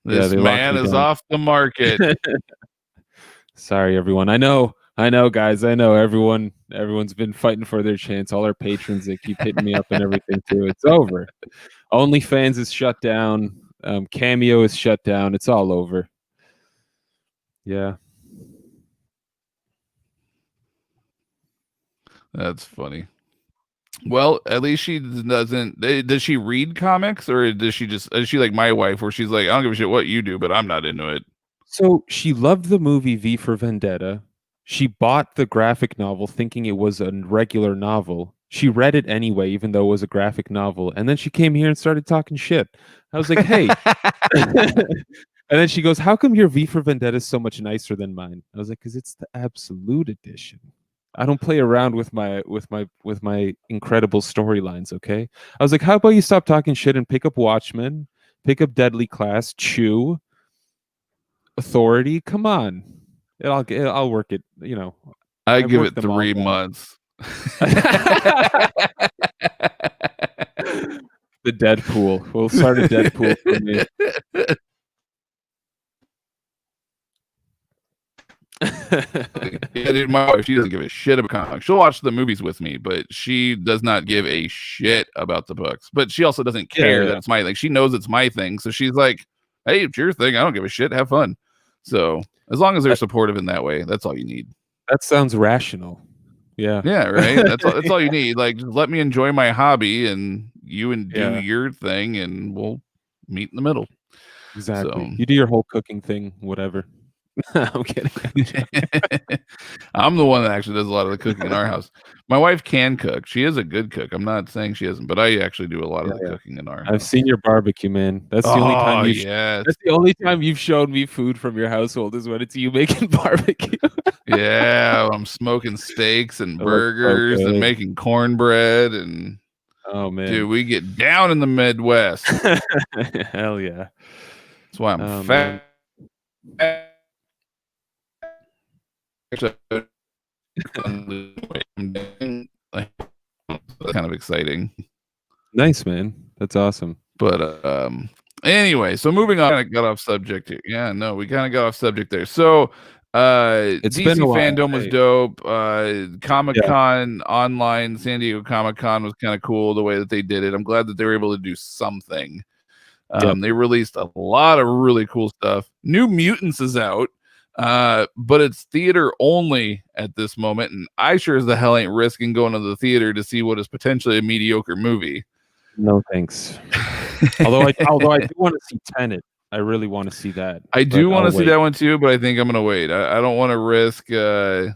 this man is off the market. Sorry, everyone. I know, guys. I know everyone's been fighting for their chance. All our patrons, they keep hitting me up and everything too. It's over. OnlyFans is shut down. Cameo is shut down. It's all over. Yeah. That's funny. Well, at least she doesn't. Does she read comics, or is she like my wife, where she's like, I don't give a shit what you do, but I'm not into it? So she loved the movie V for Vendetta. She bought the graphic novel thinking it was a regular novel. She read it anyway, even though it was a graphic novel. And then she came here and started talking shit. I was like, hey. And then she goes, how come your V for Vendetta is so much nicer than mine? I was like, because it's the absolute edition. I don't play around with my incredible storylines, okay? I was like, how about you stop talking shit and pick up Watchmen, pick up Deadly Class, Chew, Authority. Come on. I'll work it, I give it 3 months. The Deadpool. We'll start a Deadpool for me. Yeah, dude, my wife, she doesn't give a shit about comics. She'll watch the movies with me, but she does not give a shit about the books. But she also doesn't care that it's my thing. She knows it's my thing, so she's like, hey, it's your thing. I don't give a shit. Have fun. So as long as they're supportive in that way, that's all you need. That sounds rational. Yeah, right. That's all you need. Like, just let me enjoy my hobby, and you do your thing, and we'll meet in the middle. Exactly. So, you do your whole cooking thing, whatever. I'm kidding. I'm the one that actually does a lot of the cooking in our house. My wife can cook. She is a good cook. I'm not saying she isn't, but I actually do a lot of the cooking in our house. I've seen your barbecue, man. That's the only time that's the only time you've shown me food from your household is when it's you making barbecue. Yeah, I'm smoking steaks and burgers and making cornbread and oh man, dude, we get down in the Midwest. Hell yeah. That's why I'm fat. Kind of exciting. Nice, man. That's awesome. But anyway, so moving on, I got off subject here. Yeah, no, we kind of got off subject there. So it's DC been a while, Fandome was dope. Comic-Con online, San Diego Comic-Con was kind of cool the way that they did it. I'm glad that they were able to do something. They released a lot of really cool stuff. New Mutants is out, but it's theater only at this moment, and I sure as the hell ain't risking going to the theater to see what is potentially a mediocre movie. No thanks. although I do want to see Tenet. I really want to see that. I do want to see that one too, but I think I'm gonna wait. I don't want to risk. I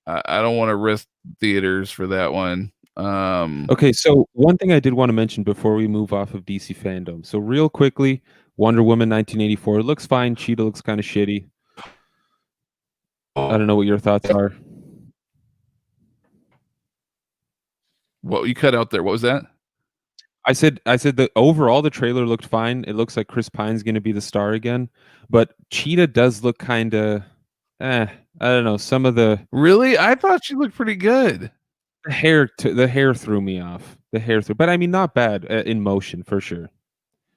don't want to risk theaters for that one. Okay, so one thing I did want to mention before we move off of DC Fandome. So real quickly, Wonder Woman 1984 looks fine. Cheetah looks kind of shitty. I don't know what your thoughts are. What you cut out there? What was that? I said that overall the trailer looked fine. It looks like Chris Pine's going to be the star again, but Cheetah does look kind of, I don't know. Some of the really, I thought she looked pretty good. The hair threw me off. But I mean, not bad in motion for sure.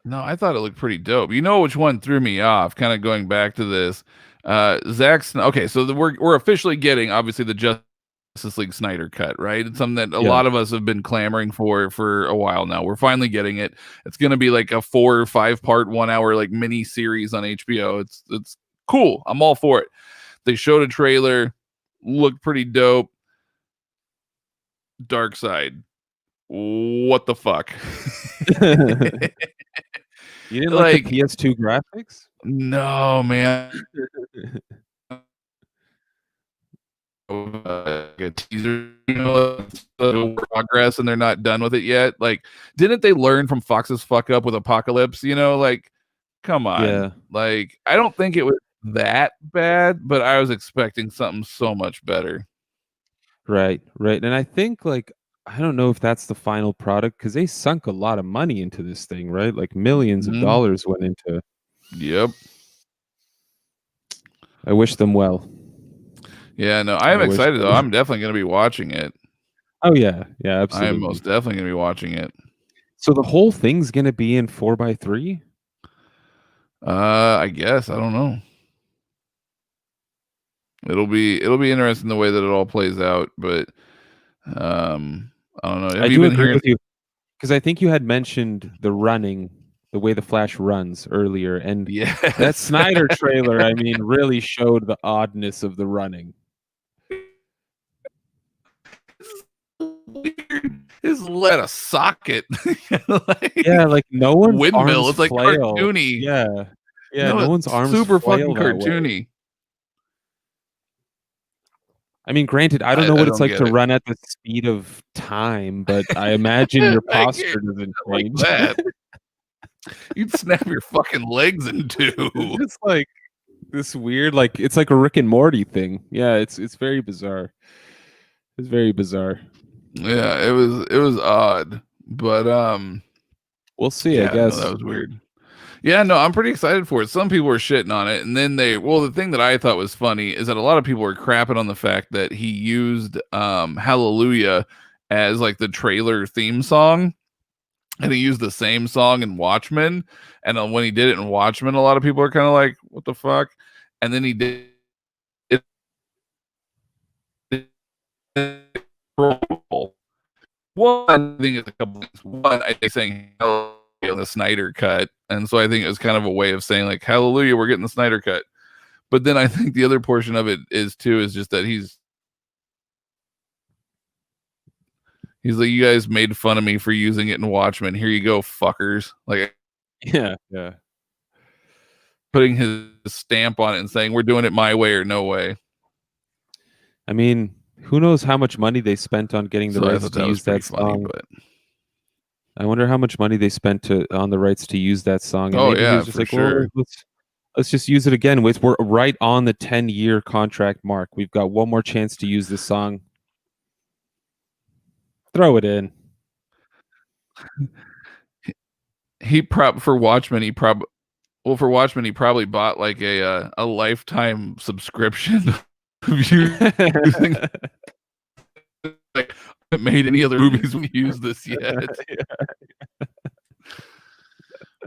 No, I thought it looked pretty dope. You know which one threw me off? Kind of going back to this, okay, so we're officially getting obviously the Justice League Snyder cut, right? It's something that a lot of us have been clamoring for a while now. We're finally getting it. It's going to be like a 4 or 5 part 1 hour like mini series on HBO. It's cool. I'm all for it. They showed a trailer, looked pretty dope. Dark Side. What the fuck? You didn't like the PS2 graphics? No, man. A teaser, progress, and they're not done with it yet. Like, didn't they learn from Fox's fuck up with Apocalypse? Like, come on. Yeah. Like, I don't think it was that bad, but I was expecting something so much better. Right. And I think I don't know if that's the final product because they sunk a lot of money into this thing, right? Like millions of dollars went into. Yep. I wish them well. Yeah, no, I am excited though. I'm definitely going to be watching it. Oh yeah, absolutely. I am most definitely going to be watching it. So the whole thing's going to be in 4x3? I guess I don't know. It'll be interesting the way that it all plays out, but I don't know. I do agree with you because I think you had mentioned the way the Flash runs earlier, and that Snyder trailer, I mean, really showed the oddness of the running. His let a socket. Like no one's windmill. Arms it's like flail. cartoony. Yeah. No one's arms super fucking cartoony. I mean, granted, I don't know what it's like to run at the speed of time, but I imagine your posture doesn't change. Like that. You'd snap your fucking legs in two. It's like this weird, it's like a Rick and Morty thing. Yeah, it's very bizarre. It's very bizarre. Yeah, it was odd, but we'll see. I guess that was weird. Yeah, no, I'm pretty excited for it. Some people were shitting on it, and then the thing that I thought was funny is that a lot of people were crapping on the fact that he used Hallelujah as like the trailer theme song, and he used the same song in Watchmen, and when he did it in Watchmen, a lot of people are kind of like, what the fuck? And then he did it. One thing is a couple things. One, I think saying Hallelujah on the Snyder cut, and so I think it was kind of a way of saying like Hallelujah, we're getting the Snyder cut. But then I think the other portion of it is just that he's like, you guys made fun of me for using it in Watchmen. Here you go, fuckers. Like, yeah. putting his stamp on it and saying, we're doing it my way or no way. I mean, who knows how much money they spent on getting the rights to use that song. But I wonder how much money they spent on the rights to use that song. And maybe he was just like, sure. Well, let's just use it again. We're right on the 10-year contract mark. We've got one more chance to use this song. Throw it in. For Watchmen, he probably bought like a lifetime subscription of using like haven't made any other movies we use this yet.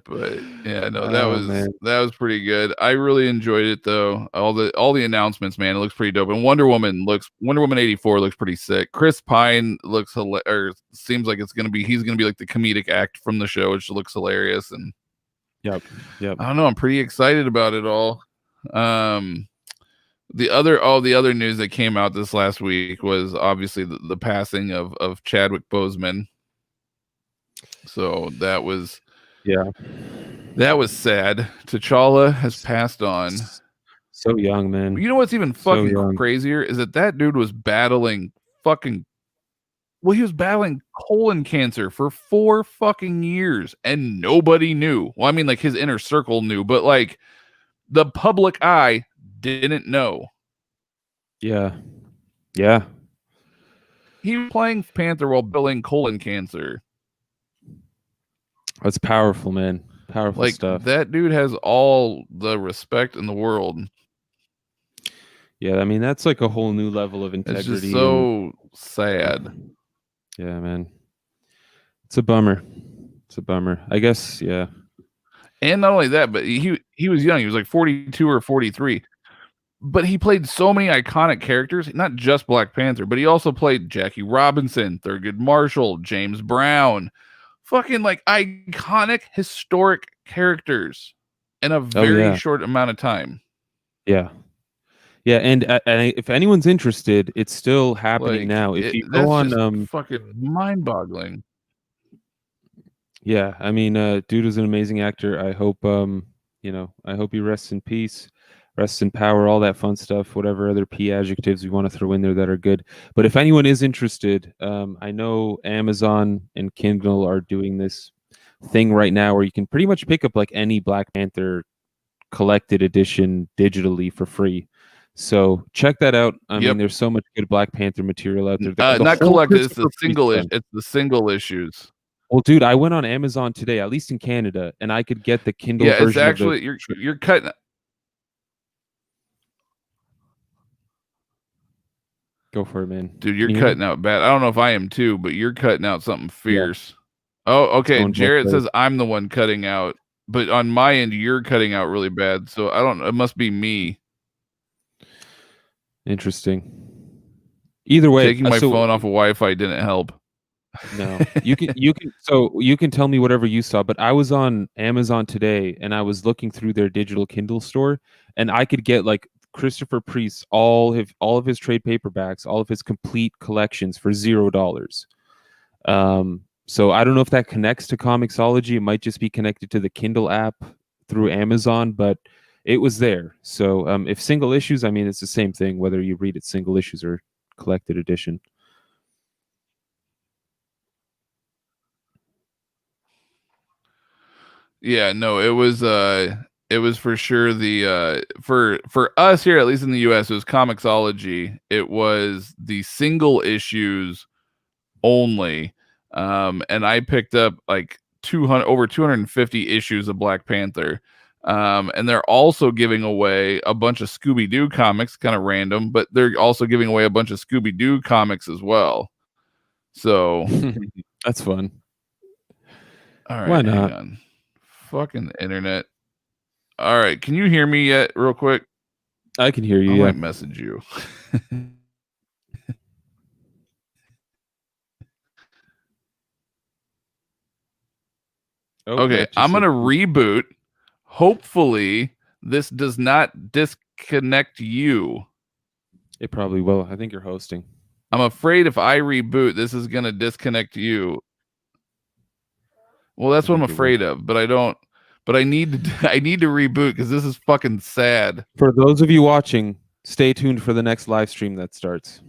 But yeah, no, that was pretty good. I really enjoyed it though. All the announcements, man, it looks pretty dope. And Wonder Woman 84 looks pretty sick. Chris Pine seems like he's gonna be like the comedic act from the show, which looks hilarious. And yep. I don't know, I'm pretty excited about it all. The other news that came out this last week was obviously the passing of Chadwick Boseman. So that was sad. T'Challa has passed on. So young, man. You know what's even fucking crazier is that dude was battling he was battling colon cancer for 4 fucking years and nobody knew. Well, I mean, like his inner circle knew, but like the public eye didn't know. Yeah. He was playing Panther while battling colon cancer. That's powerful, man. Powerful stuff. That dude has all the respect in the world. Yeah, I mean, that's like a whole new level of integrity. It's just so sad. Yeah, man. It's a bummer. I guess, yeah. And not only that, but he was young. He was like 42 or 43. But he played so many iconic characters, not just Black Panther, but he also played Jackie Robinson, Thurgood Marshall, James Brown. Fucking like iconic historic characters in a very short amount of time. Yeah, and if anyone's interested, it's still happening now. If you go on, fucking mind-boggling. Yeah, I mean, dude was an amazing actor. I hope I hope he rests in peace, rests in power, all that fun stuff, whatever other P adjectives we want to throw in there that are good. But if anyone is interested, I know Amazon and Kindle are doing this thing right now where you can pretty much pick up like any Black Panther collected edition digitally for free. So check that out. I mean, there's so much good Black Panther material out there. Not collected, it's the single issues. Well, dude, I went on Amazon today, at least in Canada, and I could get the Kindle version. It's actually you're cutting. Go for it, man. Dude, you're cutting out bad. I don't know if I am too, but you're cutting out something fierce. Yeah. Oh, okay. Jarrett says I'm the one cutting out, but on my end, you're cutting out really bad. So I don't know. It must be me. Interesting. Either way, taking my phone off of Wi-Fi didn't help. No, you can tell me whatever you saw, but I was on Amazon today and I was looking through their digital Kindle store, and I could get like Christopher Priest, all of his trade paperbacks, all of his complete collections for $0. So I don't know if that connects to Comixology. It might just be connected to the Kindle app through Amazon, but it was there. So if single issues, I mean, it's the same thing whether you read it single issues or collected edition. Yeah, no, it was for sure the for us here, at least in the US, it was Comixology. It was the single issues only. And I picked up like over 250 issues of Black Panther. And they're also giving away a bunch of Scooby-Doo comics, kind of random, but they're also giving away a bunch of Scooby-Doo comics as well. So that's fun. All right, why not? Hang on. Fucking internet. All right, can you hear me yet, real quick? I can hear you. I might message you. Okay, I'm gonna reboot. Hopefully, this does not disconnect you. It probably will. I think you're hosting. I'm afraid if I reboot, this is gonna disconnect you. Well, that's what I'm afraid of, but I don't. but I need to reboot because this is fucking sad. For those of you watching, stay tuned for the next live stream that starts.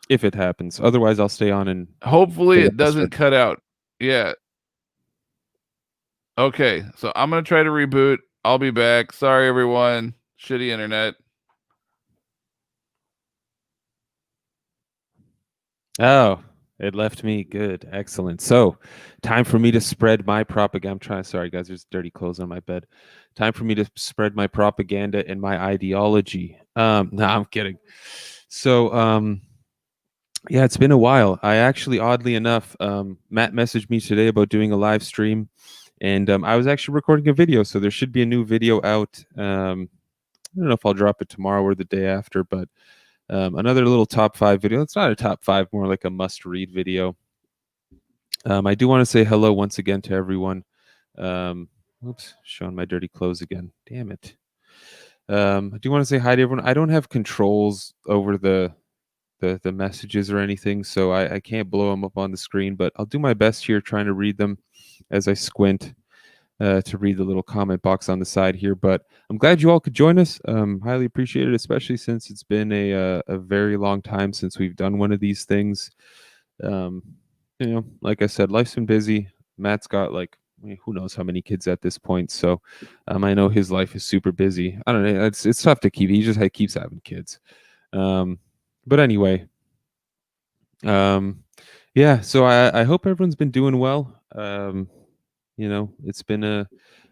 If it happens. Otherwise, I'll stay on and hopefully it doesn't cut out. Yeah. Okay, so I'm gonna try to reboot. I'll be back. Sorry, everyone. Shitty internet. Oh, it left me. Good. Excellent. So, time for me to spread my propaganda. Sorry, guys, there's dirty clothes on my bed. Time for me to spread my propaganda and my ideology. No, I'm kidding. So, yeah, it's been a while. I actually, oddly enough, Matt messaged me today about doing a live stream, and I was actually recording a video. So there should be a new video out. I don't know if I'll drop it tomorrow or the day after, but another little top 5 video. It's not a top 5, more like a must-read video. I do want to say hello once again to everyone. Oops, showing my dirty clothes again. Damn it. I do want to say hi to everyone. I don't have controls over the messages or anything, so I can't blow them up on the screen, but I'll do my best here trying to read them as I squint to read the little comment box on the side here. But I'm glad you all could join us. Highly appreciate it, especially since it's been a very long time since we've done one of these things. Like I said, life's been busy. Matt's got who knows how many kids at this point, so I know his life is super busy. I don't know, it's tough to keep. He just keeps having kids. But anyway, yeah, so I hope everyone's been doing well. It's been a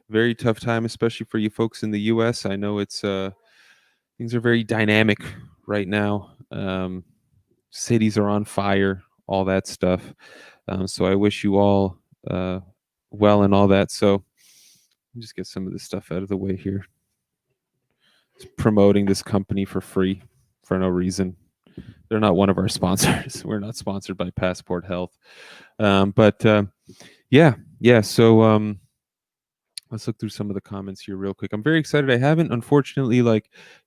very tough time, especially for you folks in the US. I know it's things are very dynamic right now. Cities are on fire, all that stuff. So I wish you all well and all that. So just get some of this stuff out of the way here. Just promoting this company for free for no reason. They're not one of our sponsors. We're not sponsored by Passport Health. Yeah. So let's look through some of the comments here real quick. I'm very excited. I haven't, unfortunately,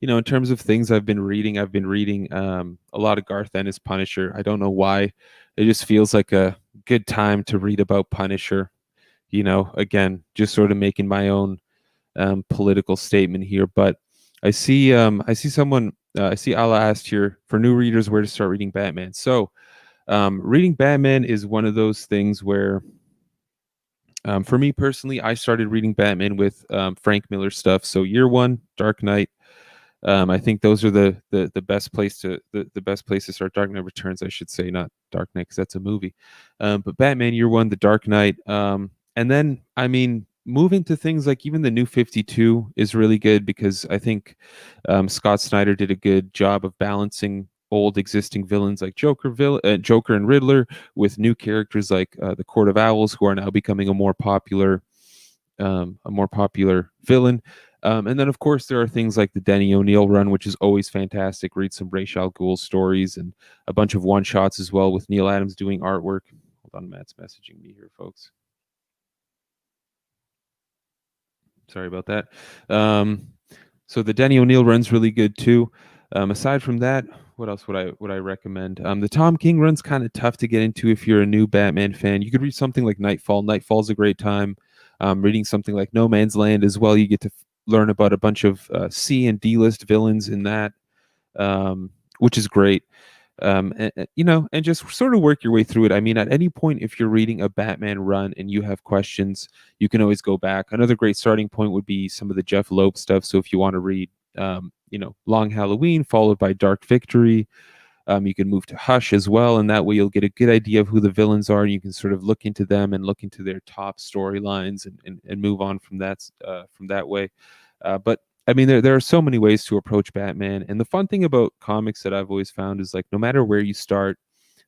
in terms of things I've been reading a lot of Garth Ennis Punisher. I don't know why. It just feels like a good time to read about Punisher. Again, just sort of making my own political statement here. But I see someone. I see Allah asked here for new readers where to start reading Batman. So, reading Batman is one of those things where, for me personally, I started reading Batman with Frank Miller stuff. So, Year One, Dark Knight. I think those are the best place to the best place to start. Dark Knight Returns, I should say, not Dark Knight, because that's a movie. But Batman Year One, The Dark Knight, and then moving to things like even the New 52 is really good, because I think Scott Snyder did a good job of balancing old existing villains like Joker and Riddler with new characters like the Court of Owls, who are now becoming a more popular villain. And then, of course, there are things like the Denny O'Neil run, which is always fantastic. Read some Ra's al Ghul stories and a bunch of one-shots as well, with Neil Adams doing artwork. Hold on, Matt's messaging me here, folks. Sorry about that. So the Denny O'Neil run's really good too. Aside from that, what else would I recommend? The Tom King run's kind of tough to get into if you're a new Batman fan. You could read something like Nightfall. Nightfall's a great time. Reading something like No Man's Land as well. You get to learn about a bunch of C and D list villains in that, which is great. And just sort of work your way through it. I mean, at any point, if you're reading a Batman run and you have questions, you can always go back. Another great starting point would be some of the Jeff Loeb stuff. So if you want to read, Long Halloween followed by Dark Victory, you can move to Hush as well, and that way you'll get a good idea of who the villains are, and you can sort of look into them and look into their top storylines and move on from that way. But I mean, there are so many ways to approach Batman. And the fun thing about comics that I've always found is, no matter where you start,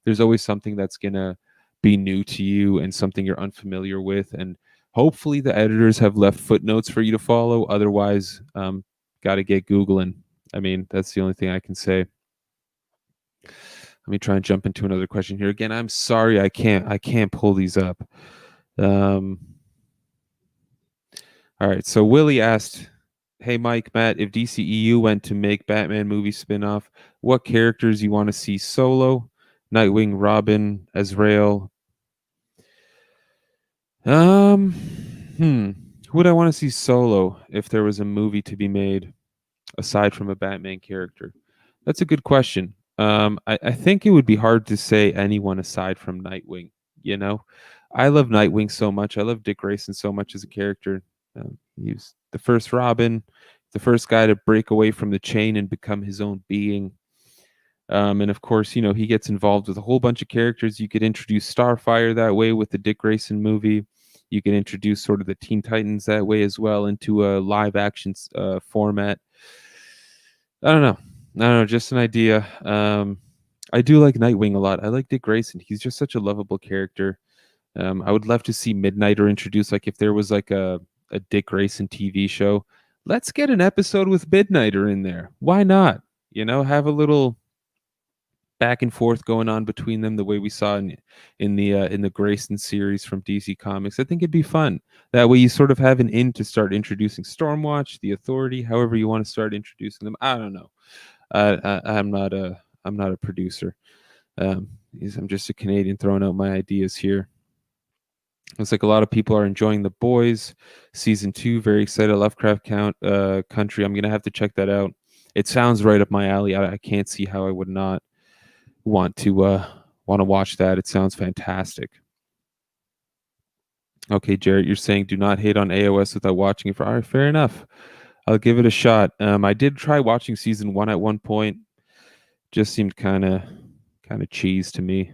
there's always something that's going to be new to you and something you're unfamiliar with. And hopefully the editors have left footnotes for you to follow. Otherwise, got to get Googling. I mean, that's the only thing I can say. Let me try and jump into another question here. Again, I'm sorry, I can't pull these up. All right. So Willie asked, hey, Mike, Matt, if DCEU went to make Batman movie spinoff, what characters you want to see solo? Nightwing, Robin, Azrael. Who would I want to see solo if there was a movie to be made aside from a Batman character? That's a good question. I think it would be hard to say anyone aside from Nightwing. You know, I love Nightwing so much. I love Dick Grayson so much as a character. He's the first Robin, the first guy to break away from the chain and become his own being. And of course, you know, he gets involved with a whole bunch of characters. You could introduce Starfire that way with the Dick Grayson movie. You can introduce sort of the Teen Titans that way as well into a live action format. I don't know. Just an idea. I do like Nightwing a lot. I like Dick Grayson. He's just such a lovable character. I would love to see Midnighter introduced. Like if there was like a Dick Grayson TV show, let's get an episode with Midnighter in there. Why not? You know, have a little back and forth going on between them the way we saw in the Grayson series from DC Comics. I think it'd be fun. That way you sort of have an in to start introducing Stormwatch, the Authority, however you want to start introducing them. I don't know. I'm not a producer. I'm just a Canadian throwing out my ideas here. Looks like a lot of people are enjoying The Boys season 2. Very excited. Lovecraft Country. I'm gonna have to check that out. It sounds right up my alley. I can't see how I would not want to watch that. It sounds fantastic. Okay, Jarrett, you're saying do not hate on AOS without watching it. All right, fair enough. I'll give it a shot. I did try watching season 1 at one point. Just seemed kind of cheese to me.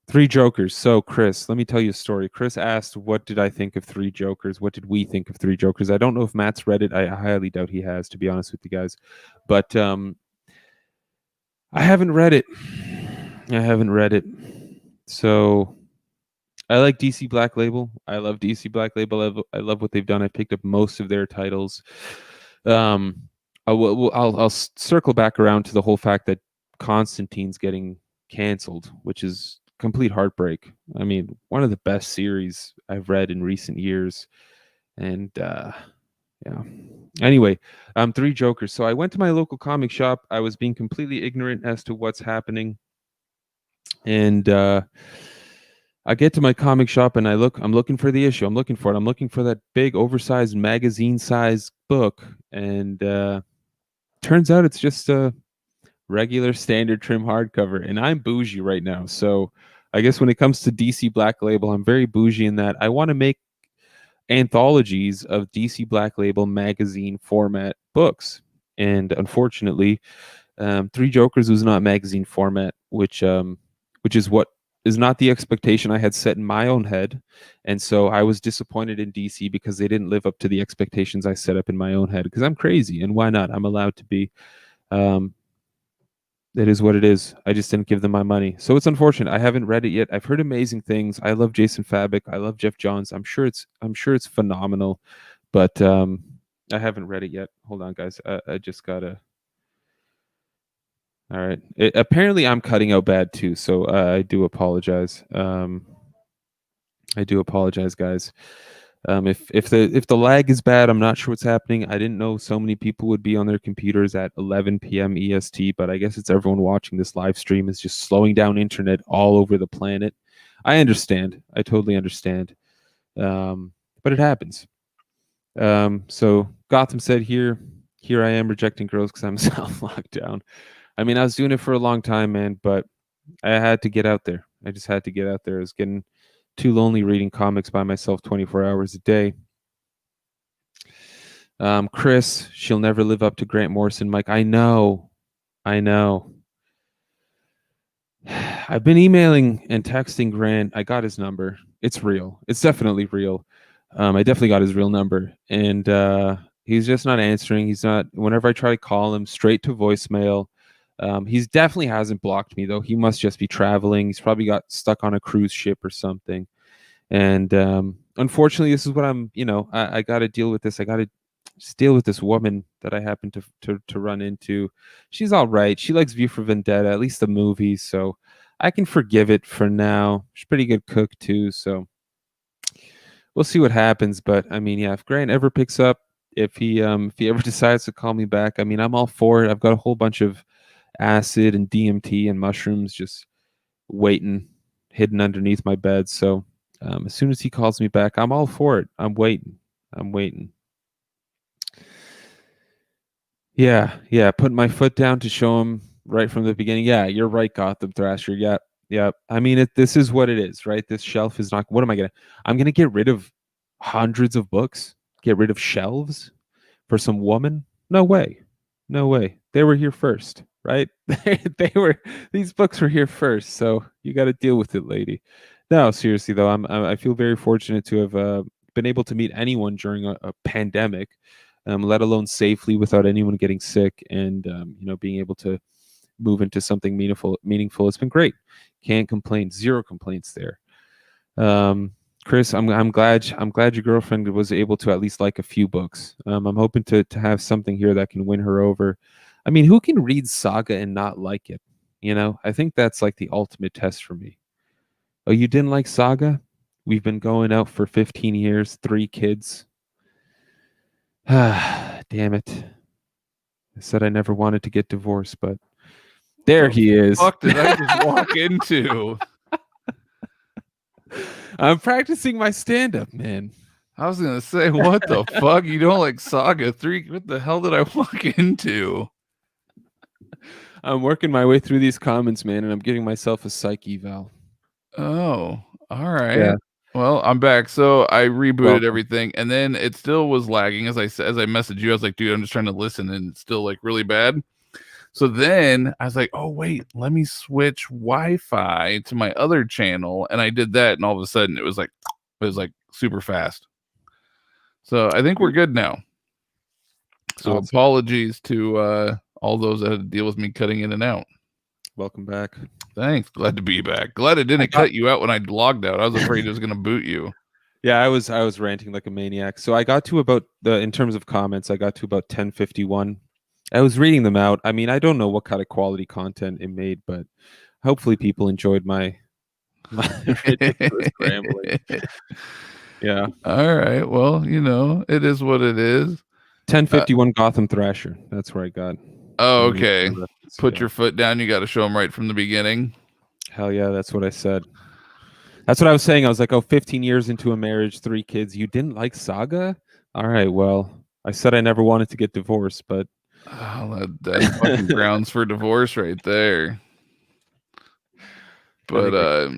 Three Jokers. So, Chris, let me tell you a story. Chris asked, what did I think of Three Jokers? What did we think of Three Jokers? I don't know if Matt's read it. I highly doubt he has, to be honest with you guys. But I haven't read it. So, I like DC Black Label. I love DC Black Label. I love what they've done. I picked up most of their titles. I'll circle back around to the whole fact that Constantine's getting canceled, which is complete heartbreak. I mean, one of the best series I've read in recent years. And yeah. Anyway, Three Jokers. So I went to my local comic shop. I was being completely ignorant as to what's happening. And I get to my comic shop and I'm looking for the issue. I'm looking for it. I'm looking for that big oversized magazine size book. And turns out it's just a regular standard trim hardcover, and I'm bougie right now. So I guess when it comes to DC Black Label, I'm very bougie in that I want to make anthologies of DC Black Label magazine format books. And unfortunately, Three Jokers was not magazine format, which is what is not the expectation I had set in my own head. And so I was disappointed in DC because they didn't live up to the expectations I set up in my own head, because I'm crazy, and why not? I'm allowed to be. It is what it is. I just didn't give them my money. So it's unfortunate. I haven't read it yet. I've heard amazing things. I love Jason Fabok. I love Jeff Johns. I'm sure it's phenomenal, but I haven't read it yet. Hold on, guys. I just gotta. All right. Apparently, I'm cutting out bad too. So I do apologize. I do apologize, guys. If the lag is bad, I'm not sure what's happening. I didn't know so many people would be on their computers at 11 p.m. EST, but I guess it's everyone watching this live stream is just slowing down internet all over the planet. I understand. I totally understand. But it happens. So Gotham said, here I am rejecting girls because I'm self-locked down. I mean, I was doing it for a long time, man, but I had to get out there. I just had to get out there. I was getting too lonely reading comics by myself 24 hours a day. Chris, she'll never live up to Grant Morrison. Mike, I know. I've been emailing and texting Grant. I got his number. It's real. It's definitely real. I definitely got his real number. And he's just not answering. He's not. Whenever I try to call him, straight to voicemail. He's definitely hasn't blocked me, though. He must just be traveling. He's probably got stuck on a cruise ship or something. And unfortunately, this is what I got to deal with this. I got to deal with this woman that I happen to run into. She's all right. She likes V for Vendetta, at least the movies. So I can forgive it for now. She's a pretty good cook, too. So we'll see what happens. But I mean, yeah, if Grant ever picks up, if he ever decides to call me back, I mean, I'm all for it. I've got a whole bunch of acid and DMT and mushrooms just waiting hidden underneath my bed. So as soon as he calls me back, I'm all for it. I'm waiting. Yeah. Putting my foot down to show him right from the beginning. Yeah, you're right, Gotham Thrasher. Yeah. I mean, this is what it is, right? This shelf is not. What am I gonna? I'm gonna get rid of hundreds of books. Get rid of shelves for some woman? No way. They were here first, right? These books were here first, so you got to deal with it, lady. No, seriously though, I feel very fortunate to have been able to meet anyone during a pandemic, let alone safely without anyone getting sick, and being able to move into something meaningful. It's been great. Can't complain. Zero complaints there. Chris, I'm glad your girlfriend was able to at least like a few books. I'm hoping to have something here that can win her over. I mean, who can read Saga and not like it? I think that's like the ultimate test for me. Oh, you didn't like Saga? We've been going out for 15 years, 3 kids. Damn it. I said I never wanted to get divorced, but there he is. What the fuck did I just walk into? I'm practicing my stand-up, man. I was gonna say, what the fuck? You don't like Saga 3? What the hell did I walk into? I'm working my way through these comments, man, and I'm giving myself a psych eval. Oh, all right. Yeah. Well, I'm back. So I rebooted everything, and then it still was lagging. As I messaged you, I was like, dude, I'm just trying to listen, and it's still like really bad. So then I was like, oh, wait, let me switch Wi-Fi to my other channel. And I did that. And all of a sudden it was like super fast. So I think we're good now. So apologies to all those that had to deal with me cutting in and out. Welcome back. Thanks. Glad to be back. Glad it didn't cut you out when I logged out. I was afraid it was going to boot you. Yeah, I was ranting like a maniac. So I got to about in terms of comments, I got to about 1051. I was reading them out. I mean, I don't know what kind of quality content it made, but hopefully people enjoyed my ridiculous rambling. Yeah. All right. Well, it is what it is. 1051 Gotham Thrasher. That's where I got. Oh, okay. Put your foot down. You got to show them right from the beginning. Hell yeah. That's what I said. That's what I was saying. I was like, 15 years into a marriage, 3 kids. You didn't like Saga? All right. Well, I said I never wanted to get divorced, but that's fucking grounds for divorce right there. But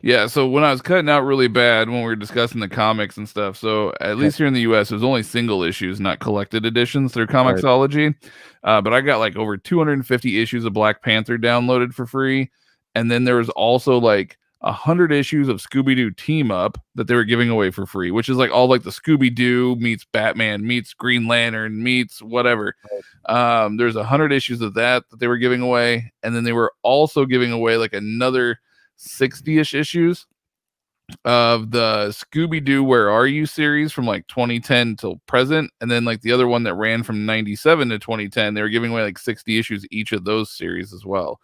yeah, so when I was cutting out really bad when we were discussing the comics and stuff, so at least here in the US it was only single issues, not collected editions through Comixology. But I got like over 250 issues of Black Panther downloaded for free, and then there was also like 100 issues of Scooby-Doo Team Up that they were giving away for free, which is like all like the Scooby-Doo meets Batman meets Green Lantern meets whatever. There's 100 issues of that they were giving away, and then they were also giving away like another 60-ish issues of the Scooby-Doo Where Are You series from like 2010 till present, and then like the other one that ran from 97 to 2010, they were giving away like 60 issues each of those series as well.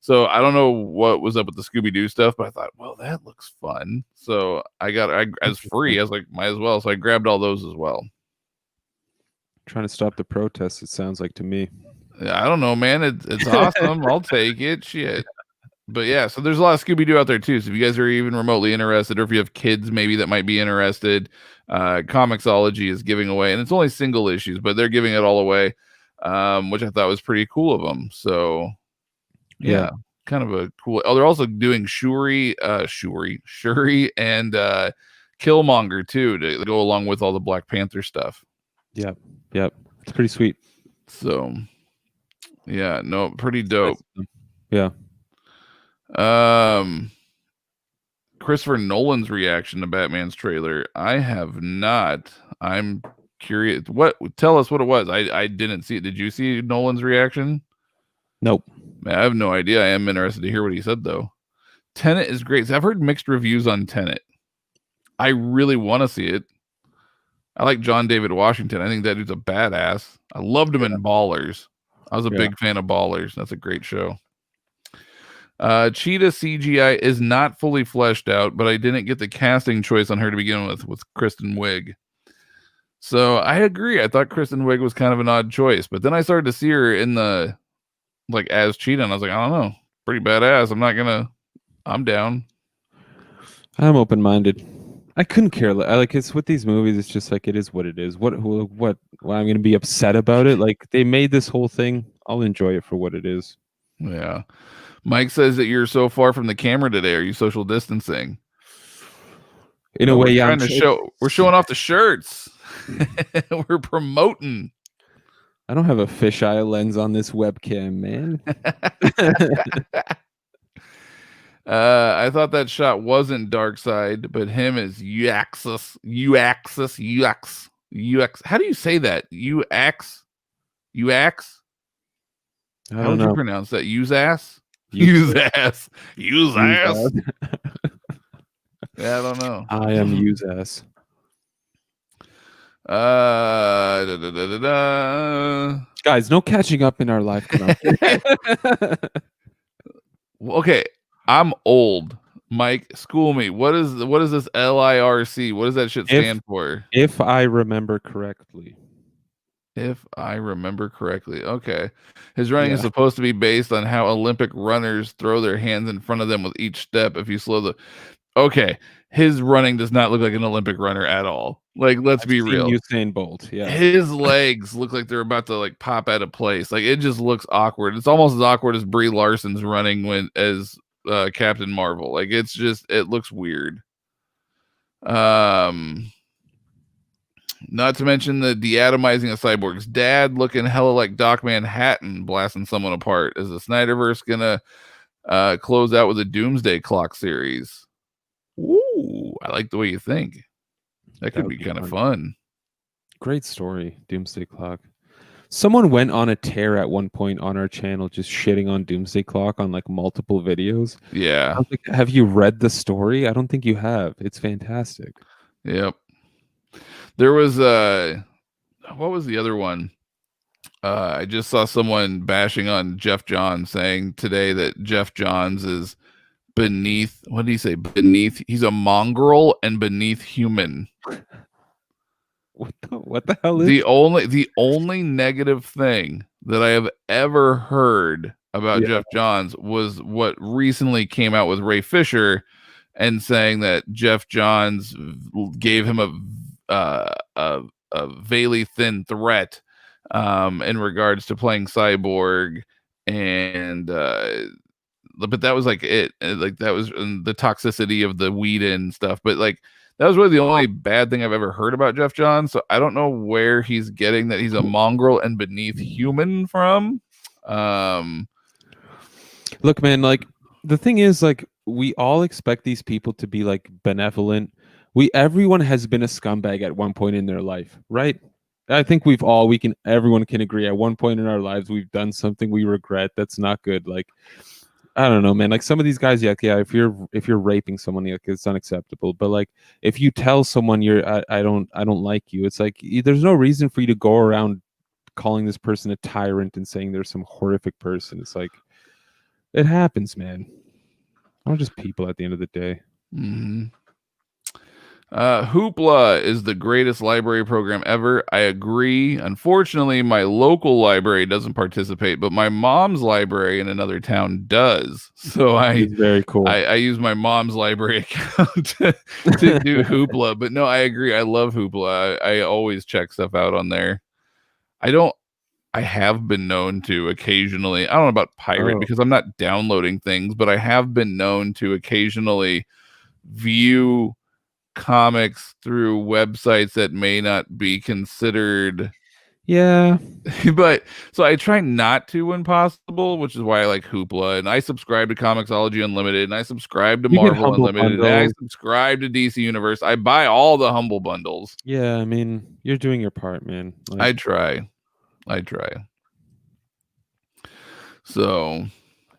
So I don't know what was up with the Scooby-Doo stuff, but I thought, well, that looks fun. So I as free. I was like, might as well. So I grabbed all those as well. Trying to stop the protests, it sounds like to me. I don't know, man. It's awesome. I'll take it. Shit. But yeah, so there's a lot of Scooby-Doo out there too. So if you guys are even remotely interested, or if you have kids maybe that might be interested, Comixology is giving away, and it's only single issues, but they're giving it all away, which I thought was pretty cool of them. So yeah, kind of a cool. Oh, they're also doing Shuri, and Killmonger too to go along with all the Black Panther stuff. Yep, it's pretty sweet. So yeah, no, pretty dope. Yeah. Christopher Nolan's reaction to Batman's trailer. I have not. I'm curious. Tell us what it was. I didn't see it. Did you see Nolan's reaction? Nope. Man, I have no idea. I am interested to hear what he said though. Tenet is great. I've heard mixed reviews on Tenet. I really want to see it. I like John David Washington. I think that dude's a badass. I loved him in Ballers. I was a big fan of Ballers. That's a great show. Cheetah CGI is not fully fleshed out, but I didn't get the casting choice on her to begin with Kristen Wiig. So I agree. I thought Kristen Wiig was kind of an odd choice, but then I started to see her in the as Cheetah, and I was like, I don't know, pretty badass. I'm down. I'm open-minded. I couldn't care. Like it's with these movies. It's just like it is what it is. What? Why I'm gonna be upset about it? Like they made this whole thing. I'll enjoy it for what it is. Yeah. Mike says that you're so far from the camera today. Are you social distancing? In a way, yeah. We're showing off the shirts. We're promoting. I don't have a fisheye lens on this webcam, man. I thought that shot wasn't Darkseid, but him is UX. How do you say that? UX? How would you pronounce that? Use ass? Use ass. Use ass. Yeah, I don't know. I am use ass. Guys, no catching up in our life. Okay, I'm old. Mike, school me. What is this LIRC? What does that shit stand for? If I remember correctly. If I remember correctly. Okay. His running is supposed to be based on how Olympic runners throw their hands in front of them with each step. If you slow the Okay. His running does not look like an Olympic runner at all. Like, let's be real. Usain Bolt. Yeah. His legs look like they're about to like pop out of place. Like it just looks awkward. It's almost as awkward as Brie Larson's running as Captain Marvel. Like it looks weird. Not to mention the deatomizing of Cyborg's dad looking hella like Doc Manhattan blasting someone apart. Is the Snyderverse gonna close out with a Doomsday Clock series? Ooh, I like the way you think. That could be kind of fun. Great story, Doomsday Clock. Someone went on a tear at one point on our channel just shitting on Doomsday Clock on like multiple videos. Yeah. I was like, have you read the story? I don't think you have. It's fantastic. Yep. There was what was the other one? I just saw someone bashing on Jeff Johns, saying today that Jeff Johns is beneath, what did he say? He's a mongrel and beneath human. What the hell is the only negative thing that I have ever heard about Jeff Johns was what recently came out with Ray Fisher and saying that Jeff Johns gave him a veilly thin threat in regards to playing Cyborg, and but that was like it. Like that was the toxicity of the weed and stuff. But like that was really the only bad thing I've ever heard about Jeff Johns. So I don't know where he's getting that he's a mongrel and beneath human from. Look, man, like the thing is, like we all expect these people to be like benevolent. Everyone has been a scumbag at one point in their life, right? I think everyone can agree at one point in our lives we've done something we regret that's not good. Like I don't know, man. Like some of these guys, yeah, if you're raping someone, like, it's unacceptable. But like if you tell someone I don't like you, it's like there's no reason for you to go around calling this person a tyrant and saying they're some horrific person. It's like it happens, man. We're just people at the end of the day. Mm-hmm. Hoopla is the greatest library program ever. I agree. Unfortunately, my local library doesn't participate, but my mom's library in another town does. So it's very cool. I use my mom's library account to do Hoopla. But no, I agree. I love Hoopla. I always check stuff out on there. I have been known to occasionally, I don't know about pirate because I'm not downloading things, but I have been known to occasionally view comics through websites that may not be considered, but so I try not to when possible, which is why I like Hoopla, and I subscribe to Comixology Unlimited, and I subscribe to Marvel Unlimited, and I subscribe to DC Universe. I buy all the Humble bundles. Yeah, I mean, you're doing your part, man. Like, I try. So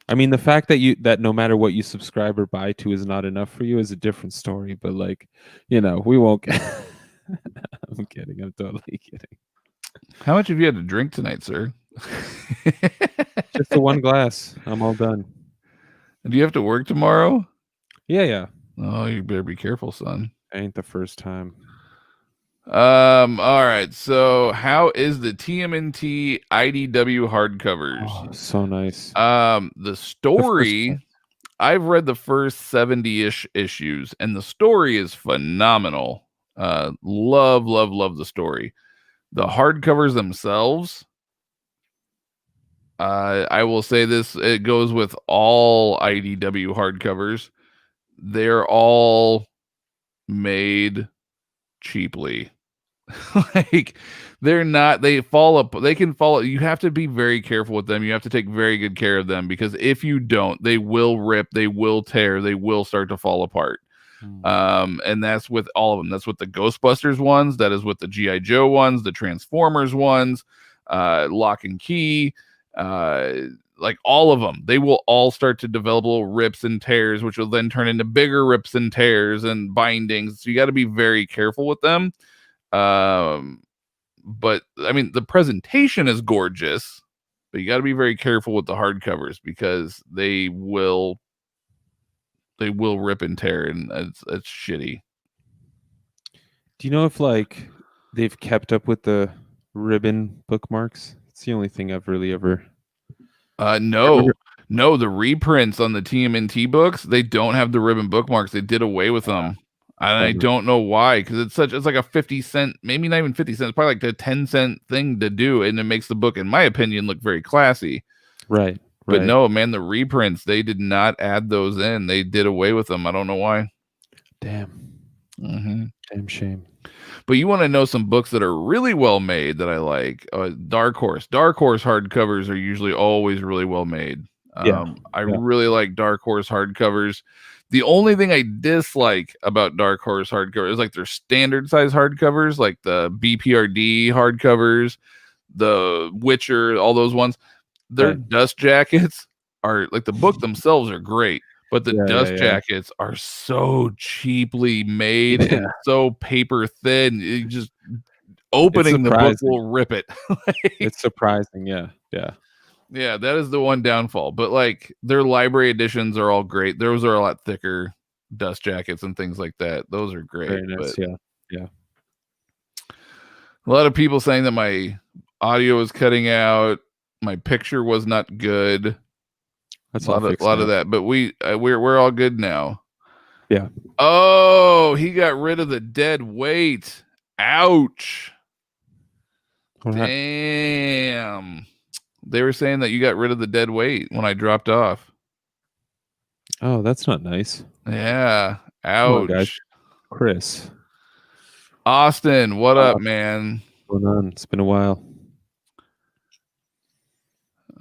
I mean, the fact that no matter what you subscribe or buy to is not enough for you is a different story. But like, we won't. I'm kidding. I'm totally kidding. How much have you had to drink tonight, sir? Just the one glass. I'm all done. And do you have to work tomorrow? Yeah. Oh, you better be careful, son. Ain't the first time. All right. So how is the TMNT IDW hardcovers? Oh, so nice. The story I've read the first 70-ish issues, and the story is phenomenal. Love the story. The hardcovers themselves, I will say this, it goes with all IDW hardcovers. They're all made cheaply. Like, they're not, they can fall. You have to be very careful with them. You have to take very good care of them, because if you don't, they will rip, they will tear, they will start to fall apart. And that's with all of them. That's with the Ghostbusters ones, that is with the GI Joe ones, the Transformers ones, Lock and Key, like all of them. They will all start to develop little rips and tears, which will then turn into bigger rips and tears and bindings. So you got to be very careful with them. But I mean, the presentation is gorgeous, but you got to be very careful with the hardcovers, because they will rip and tear, and it's shitty. Do you know if like they've kept up with the ribbon bookmarks? It's the only thing I've really ever. No, the reprints on the TMNT books, they don't have the ribbon bookmarks. They did away with them. And I don't know why, because it's like a 50-cent, maybe not even 50 cents, probably like a 10-cent thing to do, and it makes the book, in my opinion, look very classy. Right. But no, man, the reprints, they did not add those in. They did away with them. I don't know why. Damn. Mm-hmm. Damn shame. But you want to know some books that are really well made that I like? Dark Horse hardcovers are usually always really well made. I really like Dark Horse hardcovers. The only thing I dislike about Dark Horse hardcovers is like their standard size hardcovers, like the BPRD hardcovers, the Witcher, all those ones. Their dust jackets are like, the book themselves are great, but the dust jackets are so cheaply made and so paper thin. You just opening the book will rip it. It's surprising. Yeah, that is the one downfall. But like, their library editions are all great. Those are a lot thicker dust jackets and things like that. Those are great. Very nice. Yeah. A lot of people saying that my audio is cutting out, my picture was not good. That's a lot of that. But we're all good now. Yeah. Oh, he got rid of the dead weight. Ouch. Damn. They were saying that you got rid of the dead weight when I dropped off. Oh, that's not nice. Yeah. Ouch. Guys. Chris. Austin, what up, man? What's going on? It's been a while.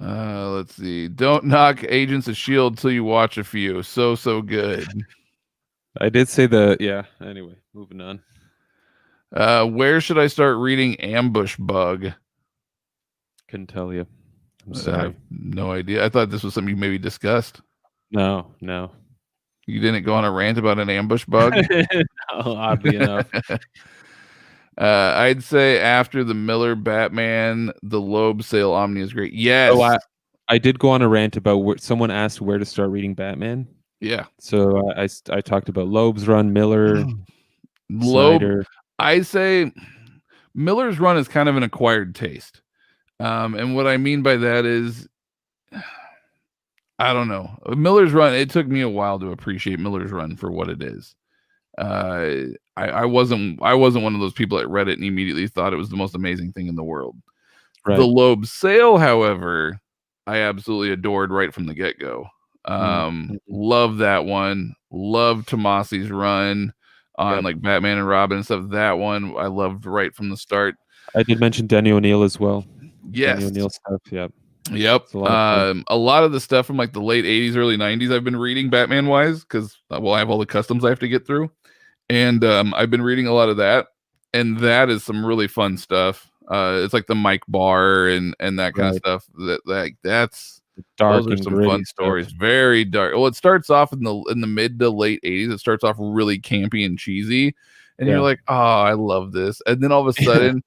Let's see. Don't knock Agents of S.H.I.E.L.D. till you watch a few. So good. I did say anyway, moving on. Where should I start reading Ambush Bug? Couldn't tell you. I'm I sorry. have no idea. I thought this was something you maybe discussed. No. You didn't go on a rant about an ambush bug? No, oddly enough. I'd say after the Miller Batman, the Loeb Sale Omni is great. Yes. Oh, I did go on a rant about someone asked where to start reading Batman. Yeah. So I talked about Loeb's run, Miller, Snyder. I say Miller's run is kind of an acquired taste. And what I mean by that is, I don't know. Miller's run, it took me a while to appreciate Miller's run for what it is. I wasn't one of those people that read it and immediately thought it was the most amazing thing in the world. Right. The Loeb Sale, however, I absolutely adored right from the get-go. Love that one. Love Tomasi's run on like Batman and Robin and stuff. That one I loved right from the start. I did mention Denny O'Neil as well. Yes. Denny O'Neil stuff. Yep. A lot of the stuff from like the late 80s, early 90s I've been reading Batman wise, because I have all the customs I have to get through. And I've been reading a lot of that. And that is some really fun stuff. It's like the Mike Barr and that kind of stuff. That's dark. Those are some fun stories. Very dark. Well, it starts off in the mid to late 80s. It starts off really campy and cheesy. And you're like, oh, I love this. And then all of a sudden,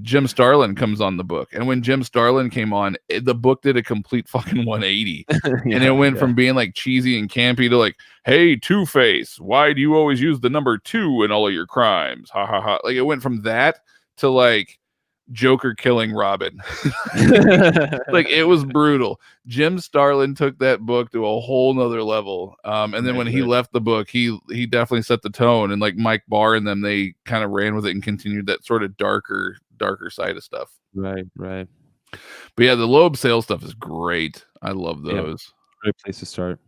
Jim Starlin comes on the book. And when Jim Starlin came on, the book did a complete fucking 180. And it went from being like cheesy and campy to like, hey, Two-Face, why do you always use the number 2 in all of your crimes? Ha ha ha. Like, it went from that to like Joker killing Robin. Like it was brutal. Jim Starlin took that book to a whole nother level. And then when he left the book, he definitely set the tone, and like Mike Barr and them, they kind of ran with it and continued that sort of darker side of stuff. Right. But yeah, the Loeb sale stuff is great. I love those. Yeah, great place to start.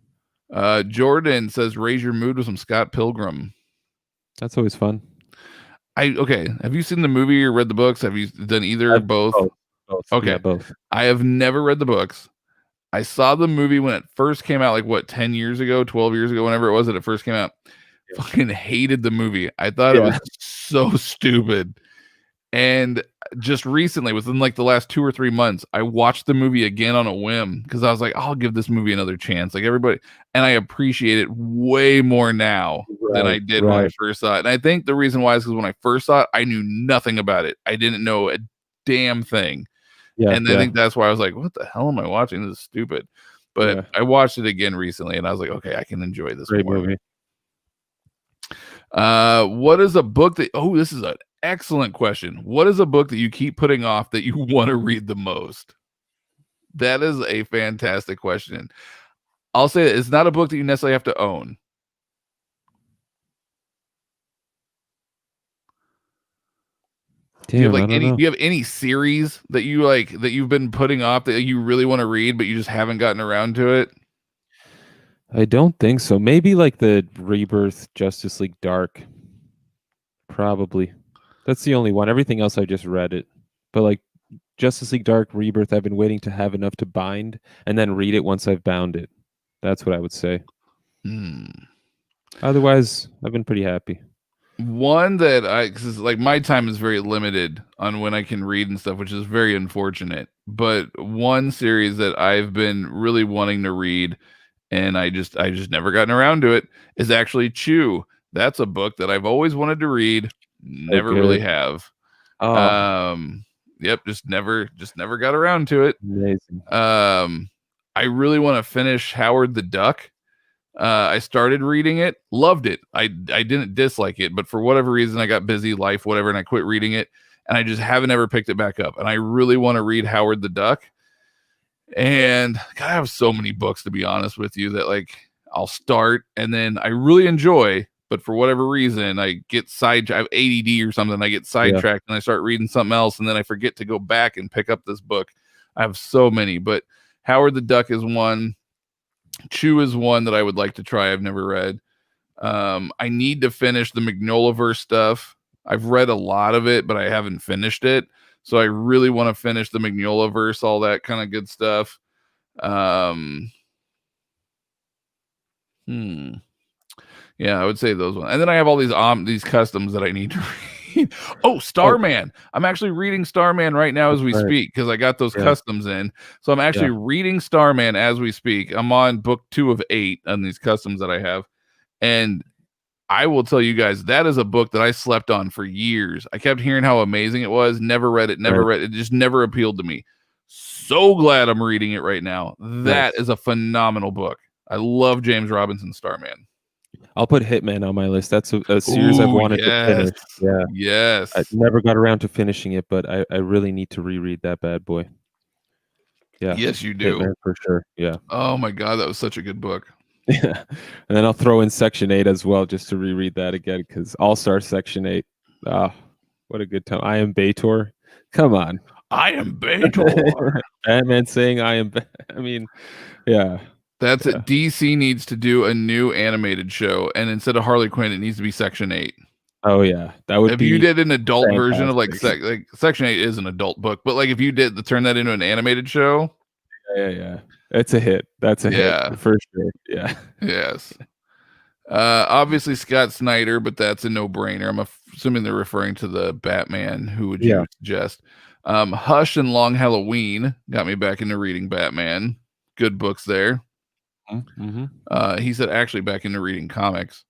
Jordan says raise your mood with some Scott Pilgrim. That's always fun. Okay. Have you seen the movie or read the books? Have you done either or both? Both. Okay. Yeah, both. I have never read the books. I saw the movie when it first came out, like what, 10 years ago, 12 years ago, whenever it was that it first came out. Yeah. Fucking hated the movie. I thought it was so stupid. And just recently, within like the last 2 or 3 months, I watched the movie again on a whim because I was like, I'll give this movie another chance. Like everybody, and I appreciate it way more now than I did when I first saw it. And I think the reason why is because when I first saw it, I knew nothing about it. I didn't know a damn thing. Yeah, and I think that's why I was like, what the hell am I watching? This is stupid. But I watched it again recently and I was like, okay, I can enjoy this movie. What is a book that, this is an excellent question. What is a book that you keep putting off that you want to read the most? That is a fantastic question. I'll say that it's not a book that you necessarily have to own. Damn, do you have any series that you like that you've been putting off that you really want to read but you just haven't gotten around to it? I don't think so. Maybe like the Rebirth Justice League Dark. Probably. That's the only one. Everything else I just read it. But like Justice League Dark Rebirth, I've been waiting to have enough to bind and then read it once I've bound it. That's what I would say. Otherwise, I've been pretty happy. One that cause like my time is very limited on when I can read and stuff, which is very unfortunate. But one series that I've been really wanting to read and I just never gotten around to it is actually Chew. That's a book that I've always wanted to read, never really have. Yep, just never got around to it. Amazing. I really want to finish Howard the Duck. I started reading it, loved it. I didn't dislike it, but for whatever reason, I got busy, life, whatever, and I quit reading it. And I just haven't ever picked it back up. And I really want to read Howard the Duck. And God, I have so many books, to be honest with you, that like I'll start and then I really enjoy, but for whatever reason, I get I have ADD or something. I get sidetracked and I start reading something else, and then I forget to go back and pick up this book. I have so many, but Howard the Duck is one. Chew is one that I would like to try. I've never read. I need to finish the Magnolaverse stuff. I've read a lot of it, but I haven't finished it. So I really want to finish the Magnolaverse, all that kind of good stuff. Yeah, I would say those ones. And then I have all these customs that I need to read. Starman. I'm actually reading Starman right now as we speak because I got those customs in. So I'm actually reading Starman as we speak. I'm on book 2 of 8 on these customs that I have. And I will tell you guys, that is a book that I slept on for years. I kept hearing how amazing it was. Never read it. It just never appealed to me. So glad I'm reading it right now. That is a phenomenal book. I love James Robinson's Starman. I'll put Hitman on my list. That's a series I've wanted to finish. Yeah. Yes. I never got around to finishing it, but I really need to reread that bad boy. Yeah. Yes, you do. Hitman for sure. Yeah. Oh my God, that was such a good book. Yeah. And then I'll throw in Section 8 as well, just to reread that again, because All-Star Section 8. What a good time. I Am Bator. Come on. I Am Bator. Batman saying I am. I mean, yeah. That's it. DC needs to do a new animated show, and instead of Harley Quinn, it needs to be Section 8. Oh yeah, that would be. If you did an adult version of like Section 8 is an adult book, but like if you did turn that into an animated show, yeah, it's a hit. That's a hit for sure. Yeah. Yes. Obviously Scott Snyder, but that's a no-brainer. I'm assuming they're referring to the Batman. Who would you suggest? Hush and Long Halloween got me back into reading Batman. Good books there. He said actually back into reading comics.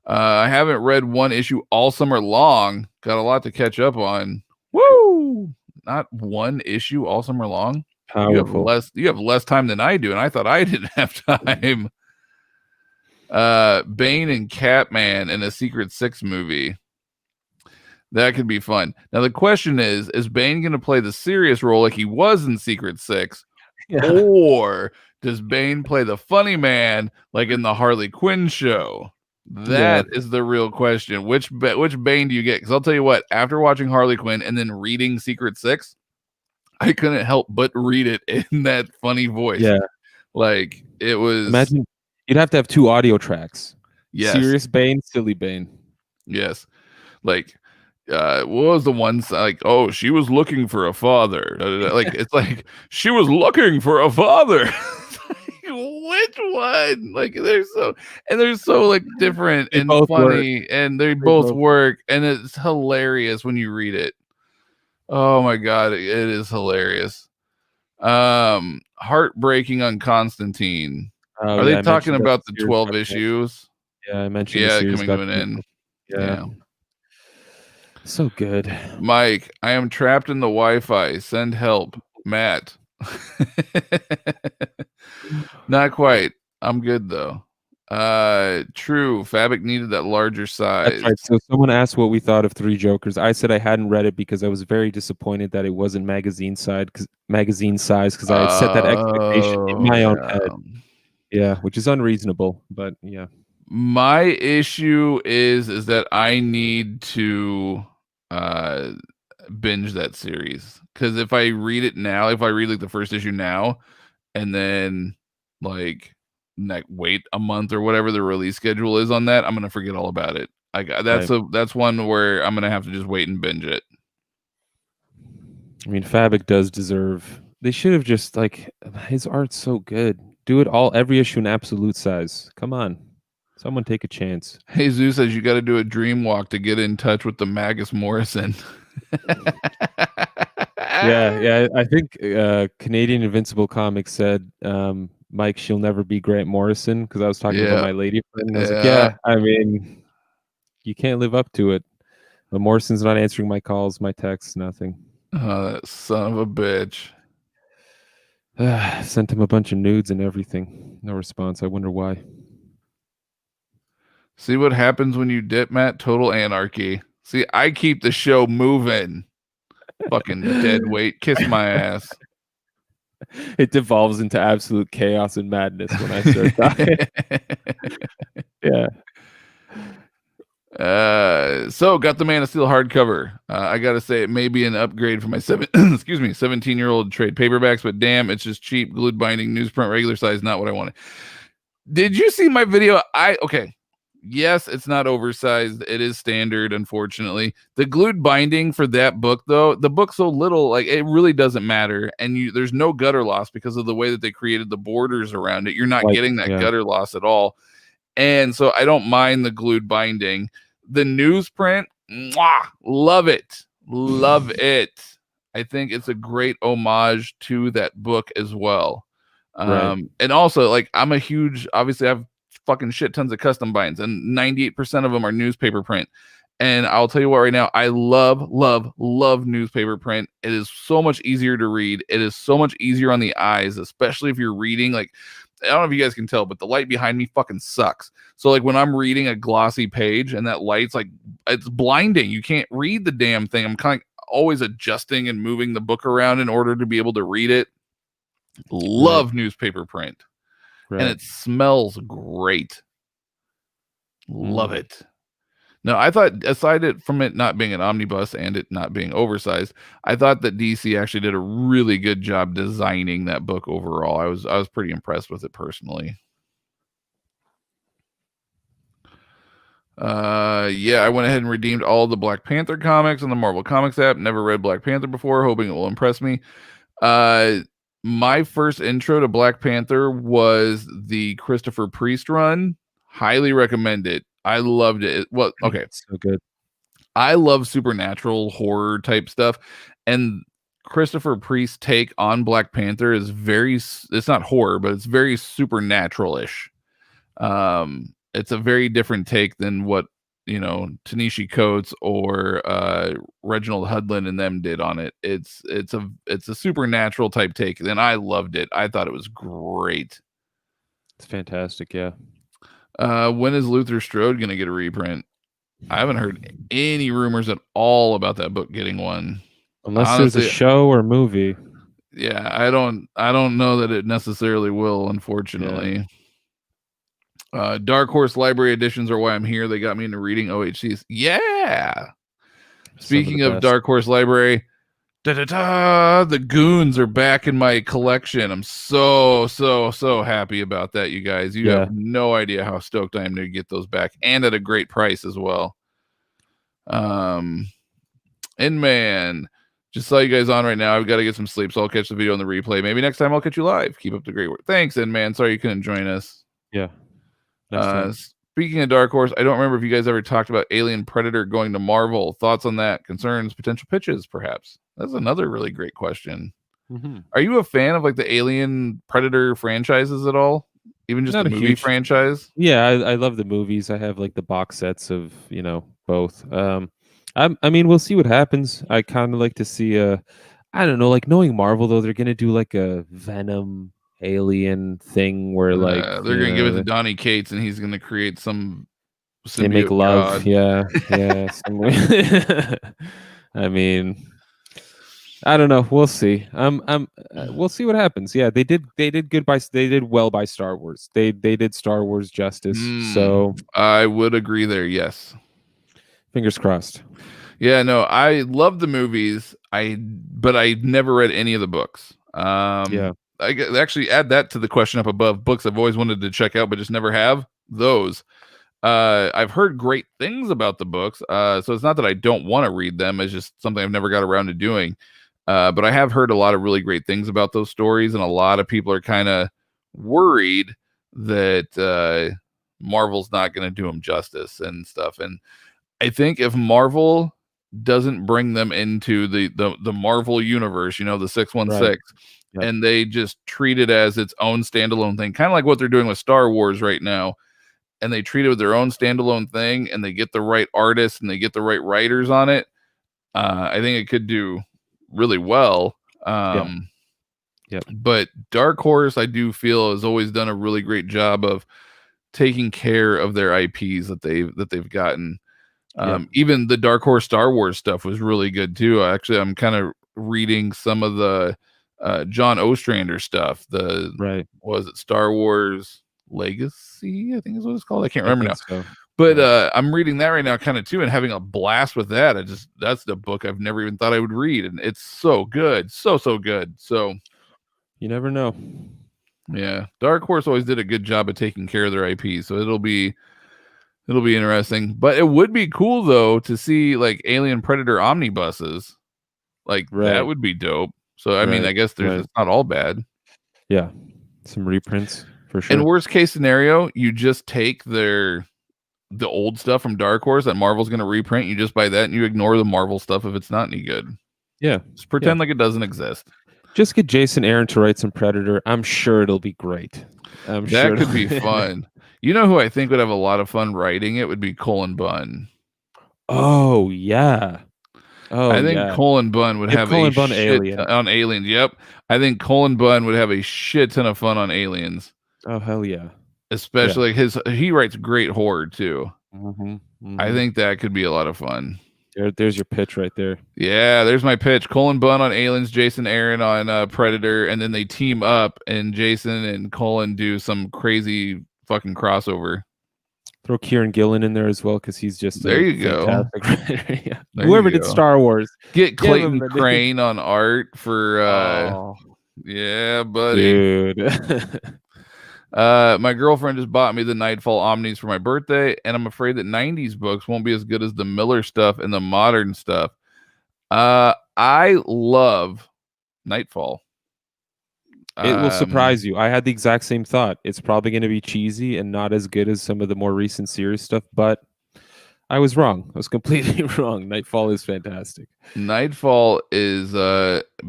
I haven't read one issue all summer long. Got a lot to catch up on. Woo! Not one issue all summer long. Powerful. You have less time than I do, and I thought I didn't have time. Bane and Catman in a Secret Six movie. That could be fun. Now the question is Bane going to play the serious role like he was in Secret Six, or does Bane play the funny man like in the Harley Quinn show? That is the real question. Which Bane do you get? Because I'll tell you what, after watching Harley Quinn and then reading Secret Six, I couldn't help but read it in that funny voice. Yeah. Like, it was... Imagine you'd have to have 2 audio tracks. Yes. Serious Bane, silly Bane. Yes. Like, what was the one, like, oh, she was looking for a father. Like, it's like, she was looking for a father. Which one? Like, they're so like different and funny, and they both work, and it's hilarious when you read it. Oh my god, it is hilarious. Heartbreaking on Constantine. Are they talking about the 12 issues? Yeah, I mentioned. Yeah, coming to an end. Yeah. So good. Mike, I am trapped in the Wi-Fi. Send help. Matt. Not quite. I'm good though. True. Fabic needed that larger size. That's right. So someone asked what we thought of Three Jokers. I said I hadn't read it because I was very disappointed that it wasn't magazine size because I had set that expectation in my own head. Yeah, which is unreasonable, but yeah. My issue is that I need to binge that series, because if I read it now, if I read like the first issue now and then like wait a month or whatever the release schedule is on that, I'm gonna forget all about it. That's one where I'm gonna have to just wait and binge it. I mean, Fabic does deserve. They should have just, like, his art's so good. Do it every issue in absolute size. Come on, someone take a chance. Hey, Zeus says you got to do a dream walk to get in touch with the Magus Morrison. Yeah. I think Canadian Invincible Comics said, Mike, she'll never be Grant Morrison, because I was talking about my lady friend. I was like, I mean, you can't live up to it. But Morrison's not answering my calls, my texts, nothing. Oh, that son of a bitch. Sent him a bunch of nudes and everything. No response. I wonder why. See what happens when you dip, Matt? Total anarchy. See, I keep the show moving. Fucking dead weight. Kiss my ass. It devolves into absolute chaos and madness when I start talking. Yeah. So got the Man of Steel hardcover. I gotta say, it may be an upgrade for my 17-year-old trade paperbacks, but damn, it's just cheap, glued binding, newsprint, regular size, not what I wanted. Did you see my video? Okay. Yes, it's not oversized. It is standard, unfortunately. The glued binding for that book, though, the book's so little, like, it really doesn't matter. And there's no gutter loss because of the way that they created the borders around it. You're not getting that gutter loss at all. And so I don't mind the glued binding. The newsprint, love it. Love it. I think it's a great homage to that book as well. And also, like, I'm a huge, obviously, I've fucking shit tons of custom binds, and 98% of them are newspaper print. And I'll tell you what, right now, I love newspaper print. It is so much easier to read. It is so much easier on the eyes, especially if you're reading. Like, I don't know if you guys can tell, but the light behind me fucking sucks. So like when I'm reading a glossy page and that light's like, it's blinding. You can't read the damn thing. I'm kind of always adjusting and moving the book around in order to be able to read it. Love newspaper print. And it smells great. Love it. Now, I thought, aside from it not being an omnibus and it not being oversized, I thought that DC actually did a really good job designing that book overall. I was pretty impressed with it personally. Yeah, I went ahead and redeemed all the Black Panther comics on the Marvel Comics app. Never read Black Panther before, hoping it will impress me. My first intro to Black Panther was the Christopher Priest run. Highly recommend it. I loved it. Well, okay. So good. I love supernatural horror type stuff. And Christopher Priest's take on Black Panther is it's not horror, but it's very supernatural-ish. It's a very different take than what, Ta-Nehisi Coates or Reginald Hudlin and them did on it. It's a supernatural type take, and I loved it. I thought it was great. It's fantastic, yeah. When is Luther Strode gonna get a reprint? I haven't heard any rumors at all about that book getting one. Unless there's a show or movie. Yeah, I don't know that it necessarily will, unfortunately. Yeah. Dark Horse Library editions are why I'm here. They got me into reading OHCs. Yeah. Speaking of Dark Horse Library, the Goons are back in my collection. I'm so happy about that, you guys. You have no idea how stoked I am to get those back, and at a great price as well. And man, just saw you guys on right now. I've got to get some sleep, so I'll catch the video on the replay. Maybe next time I'll catch you live. Keep up the great work. Thanks, and man, sorry you couldn't join us. Yeah. Speaking of Dark Horse, I don't remember if you guys ever talked about Alien Predator going to Marvel. Thoughts on that? Concerns, potential pitches, perhaps? That's another really great question. Mm-hmm. Are you a fan of like the Alien Predator franchises at all? Even just the movie franchise? Yeah, I love the movies. I have like the box sets of, both. I mean, we'll see what happens. I kind of like to see I don't know, like knowing Marvel though, they're gonna do like a Venom alien thing where like they're gonna give it to Donny Cates and he's gonna create some they make love. God. Yeah. I mean, I don't know. We'll see. We'll see what happens. Yeah, they did well by Star Wars. They did Star Wars justice. So I would agree there. Yes. Fingers crossed. Yeah, no, I love the movies. But I never read any of the books. I actually add that to the question up above. Books I've always wanted to check out, but just never have those. I've heard great things about the books. So it's not that I don't want to read them. It's just something I've never got around to doing. But I have heard a lot of really great things about those stories, and a lot of people are kind of worried that Marvel's not going to do them justice and stuff. And I think if Marvel doesn't bring them into the Marvel universe, the 616, and they just treat it as its own standalone thing, kind of like what they're doing with Star Wars right now, and they treat it with their own standalone thing, and they get the right artists and they get the right writers on it, I think it could do really well. But Dark Horse, I do feel, has always done a really great job of taking care of their IPs that they've gotten. Even the Dark Horse Star Wars stuff was really good too. Actually, I'm kind of reading some of the John Ostrander stuff. Was it Star Wars Legacy? I think is what it's called. I can't remember now. So. But I'm reading that right now kind of too and having a blast with that. That's the book I've never even thought I would read, and it's so good. So good. So you never know. Yeah. Dark Horse always did a good job of taking care of their IP, so it'll be interesting. But it would be cool though to see like Alien Predator omnibuses. Like that would be dope. So I mean, I guess it's not all bad. Yeah. Some reprints for sure. In worst case scenario, you just take the old stuff from Dark Horse that Marvel's going to reprint. You just buy that and you ignore the Marvel stuff if it's not any good. Yeah. Just pretend like it doesn't exist. Just get Jason Aaron to write some Predator. I'm sure it'll be great. That could be fun. You know who I think would have a lot of fun writing it would be Cullen Bunn. Oh yeah. I think Cullen Bunn would have a shit on Aliens. Yep. I think Cullen Bunn would have a shit ton of fun on Aliens. Oh hell yeah. Especially he writes great horror too. I think that could be a lot of fun. There's your pitch right there. Yeah, there's my pitch. Cullen Bunn on Aliens, Jason Aaron on Predator, and then they team up and Jason and Cullen do some crazy fucking crossover. Throw Kieran Gillen in there as well because he's just there. You go. Whoever did Star Wars, get Clayton Crane on art for. Yeah, buddy. Dude. My girlfriend just bought me the Nightfall Omnis for my birthday, and I'm afraid that 90s books won't be as good as the Miller stuff and the modern stuff. I love Nightfall. It will surprise you. I had the exact same thought. It's probably going to be cheesy and not as good as some of the more recent series stuff, but I was wrong. I was completely wrong. Nightfall is fantastic. Nightfall is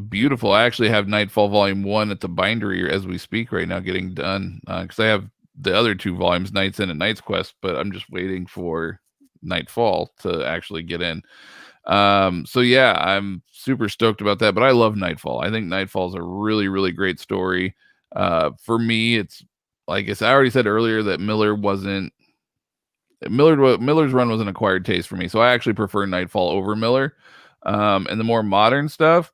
beautiful. I actually have Nightfall Volume 1 at the bindery as we speak right now, getting done. Because I have the other two volumes, Night's End and Night's Quest, but I'm just waiting for Nightfall to actually get in. So yeah, I'm super stoked about that, but I love Nightfall. I think Nightfall is a really, really great story. For me, it's like I already said earlier that Miller wasn't Miller's run was an acquired taste for me, so I actually prefer Nightfall over Miller. And the more modern stuff,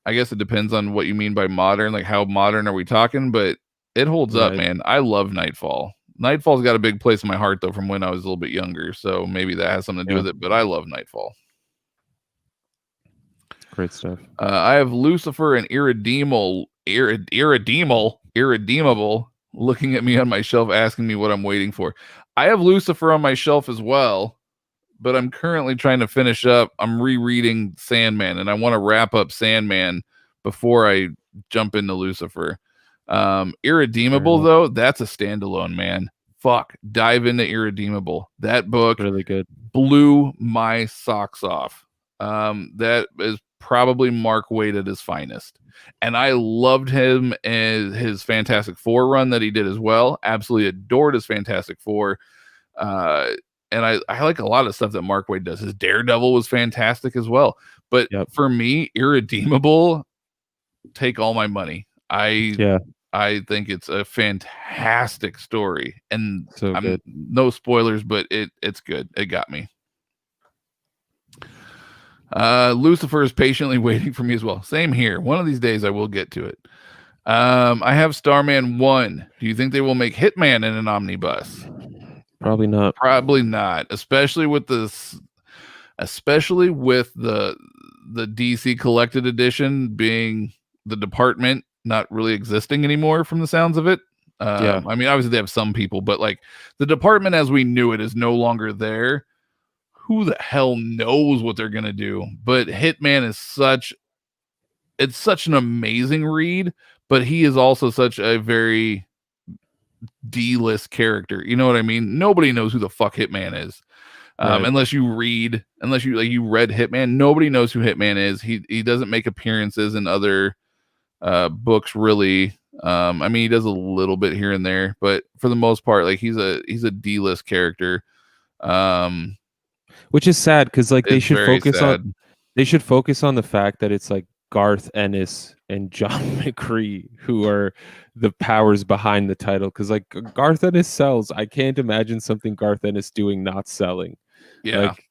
I guess it depends on what you mean by modern, like how modern are we talking, but it holds up, man. I love Nightfall. Nightfall's got a big place in my heart, though, from when I was a little bit younger, so maybe that has something to do with it, but I love Nightfall. Great stuff. I have Lucifer and Irredeemable looking at me on my shelf, asking me what I'm waiting for. I have Lucifer on my shelf as well, but I'm currently trying to finish up. I'm rereading Sandman, and I want to wrap up Sandman before I jump into Lucifer. Irredeemable, though, that's a standalone, man. Fuck, dive into Irredeemable. That book really good. Blew my socks off. That is probably Mark Waid at his finest. And I loved him as his Fantastic Four run that he did as well. Absolutely adored his Fantastic Four. And I like a lot of stuff that Mark Waid does. His Daredevil was fantastic as well. But for me, Irredeemable, take all my money. I think it's a fantastic story. And so good. No spoilers, but it's good. It got me. Lucifer is patiently waiting for me as well. Same here. One of these days I will get to it. I have Starman 1. Do you think they will make Hitman in an omnibus? Probably not. Probably not. Especially with the DC collected edition being the department not really existing anymore from the sounds of it. I mean, obviously they have some people, but like the department as we knew it is no longer there. Who the hell knows what they're going to do? But Hitman is such an amazing read, but he is also such a very D-list character. You know what I mean? Nobody knows who the fuck Hitman is. Unless you read Hitman, nobody knows who Hitman is. He doesn't make appearances in other books really. I mean, he does a little bit here and there, but for the most part, like he's a D-list character. Which is sad because like they should focus on the fact that it's like Garth Ennis and John McCree who are the powers behind the title, because like Garth Ennis sells. I can't imagine something Garth Ennis doing not selling. Like,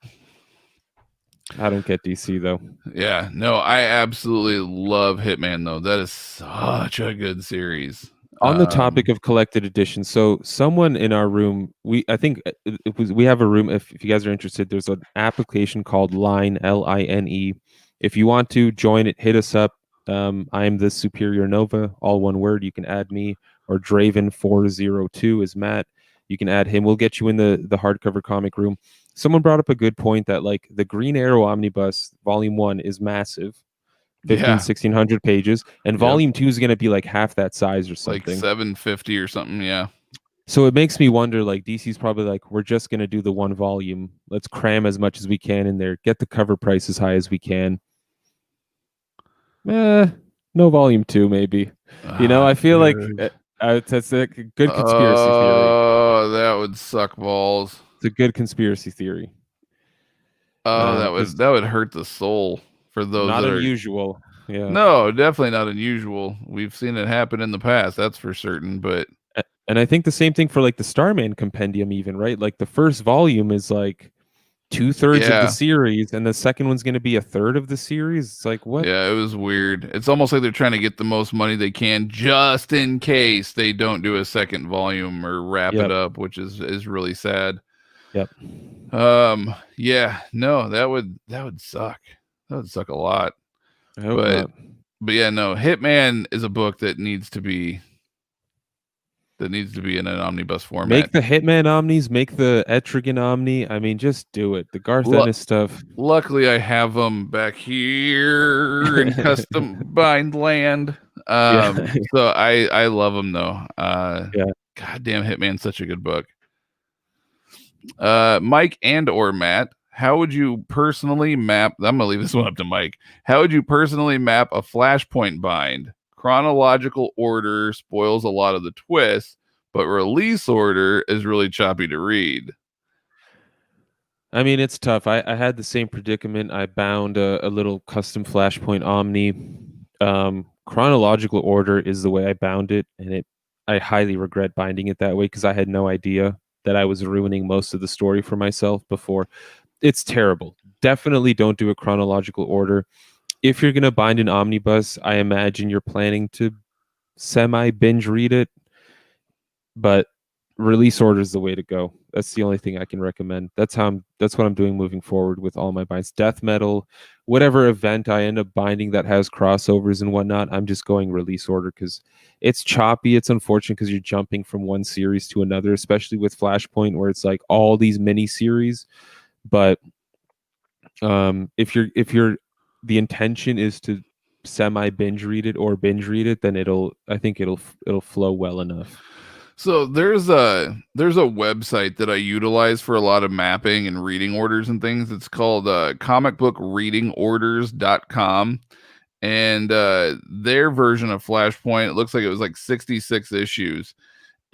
I don't get DC though. Yeah, no, I absolutely love Hitman though. That is such a good series. On the topic of collected editions, so someone in our room, we have a room. If you guys are interested, there's an application called Line, LINE. If you want to join it, hit us up. I am the Superior Nova, all one word. You can add me, or Draven402 is Matt. You can add him. We'll get you in the hardcover comic room. Someone brought up a good point that like the Green Arrow Omnibus Volume 1 is massive. 1,600 pages, and Volume 2 is going to be like half that size or something, like 750 or something. So it makes me wonder, like DC's probably like, we're just going to do the one volume, let's cram as much as we can in there, get the cover price as high as we can. No Volume 2 maybe. I feel like that's a good conspiracy theory. Oh, that would suck balls. It's a good conspiracy theory. That would hurt the soul. For those not that unusual. No, definitely not unusual. We've seen it happen in the past, that's for certain. But and I think the same thing for like the Starman compendium, even, right? Like the first volume is like 2/3 of the series, and the second one's going to be 1/3 of the series. It's like, what? Yeah, it was weird. It's almost like they're trying to get the most money they can just in case they don't do a second volume or wrap it up, which is really sad. No, that would suck. That would suck a lot. I hope not. But yeah, no, Hitman is a book that needs to be in an omnibus format. Make the Hitman omnis, make the Etrigan omni. I mean, just do it. The Garth Ennis stuff. Luckily, I have them back here in custom bind land. So I love them though. Goddamn, Hitman's such a good book. Mike and/or Matt, how would you personally map? I'm gonna leave this one up to Mike. How would you personally map a Flashpoint bind? Chronological order spoils a lot of the twists, but release order is really choppy to read. I mean, it's tough. I had the same predicament. I bound a little custom Flashpoint Omni. Chronological order is the way I bound it, and I highly regret binding it that way because I had no idea. that I was ruining most of the story for myself before. It's terrible. Definitely don't do a chronological order. If you're going to bind an omnibus, I imagine you're planning to semi binge read it, but release order is the way to go. That's the only thing I can recommend. That's what I'm doing moving forward with all my binds. Death metal, whatever event I end up binding that has crossovers and whatnot, I'm just going release order because it's choppy. It's unfortunate because you're jumping from one series to another, especially with Flashpoint, where it's like all these mini series. But if you're the intention is to semi binge read it or binge read it, then I think it'll flow well enough. So there's a website that I utilize for a lot of mapping and reading orders and things. It's called comicbookreadingorders.com. And their version of Flashpoint, it looks like it was like 66 issues.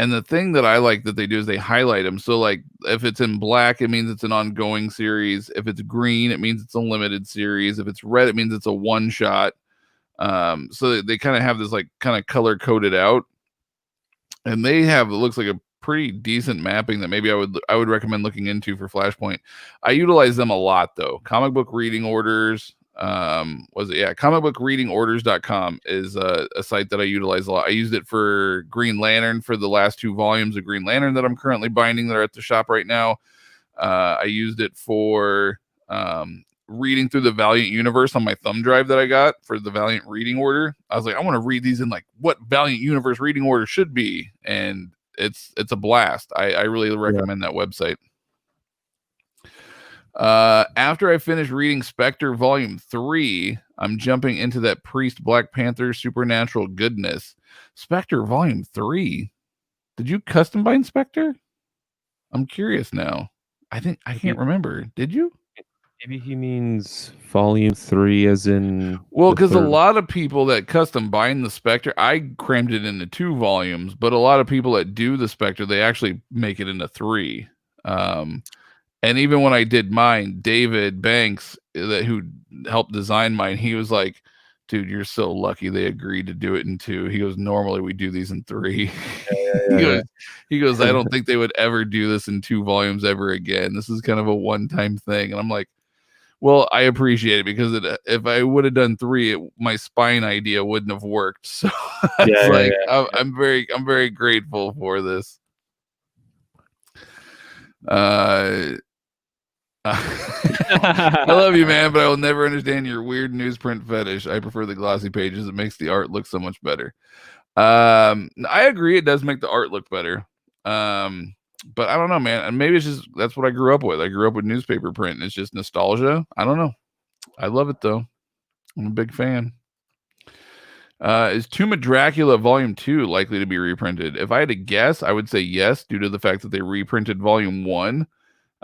And the thing that I like that they do is they highlight them. So like if it's in black, it means it's an ongoing series. If it's green, it means it's a limited series. If it's red, it means it's a one shot. So they kind of have this like kind of color coded out. And they have, it looks like a pretty decent mapping that maybe I would recommend looking into for Flashpoint. I utilize them a lot though. Comic book reading orders, comicbookreadingorders.com is a site that I utilize a lot. I used it for Green Lantern for the last 2 volumes of Green Lantern that I'm currently binding that are at the shop right now. I used it for reading through the Valiant universe on my thumb drive that I got for the Valiant reading order. I was like, I want to read these in like what Valiant universe reading order should be, and it's a blast. I really recommend that website. After I finish reading Spectre Volume 3, I'm jumping into that Priest Black Panther supernatural goodness. Spectre Volume 3. Did you custom bind Spectre? I'm curious now. I can't remember. Did you? Maybe he means Volume 3 as in... Well, because a lot of people that custom bind the Spectre, I crammed it into 2 volumes, but a lot of people that do the Spectre, they actually make it into 3. And even when I did mine, David Banks, who helped design mine, he was like, dude, you're so lucky they agreed to do it in 2. He goes, normally we do these in 3. He goes, I don't think they would ever do this in 2 volumes ever again. This is kind of a one-time thing. And I'm like, well, I appreciate it because if I would have done 3, my spine idea wouldn't have worked. So I'm very grateful for this. I love you, man, but I will never understand your weird newsprint fetish. I prefer the glossy pages. It makes the art look so much better. I agree. It does make the art look better. But I don't know, man. And maybe it's just, that's what I grew up with. I grew up with newspaper print and it's just nostalgia. I don't know. I love it though. I'm a big fan. Is Tomb of Dracula Volume 2 likely to be reprinted? If I had to guess, I would say yes, due to the fact that they reprinted Volume 1.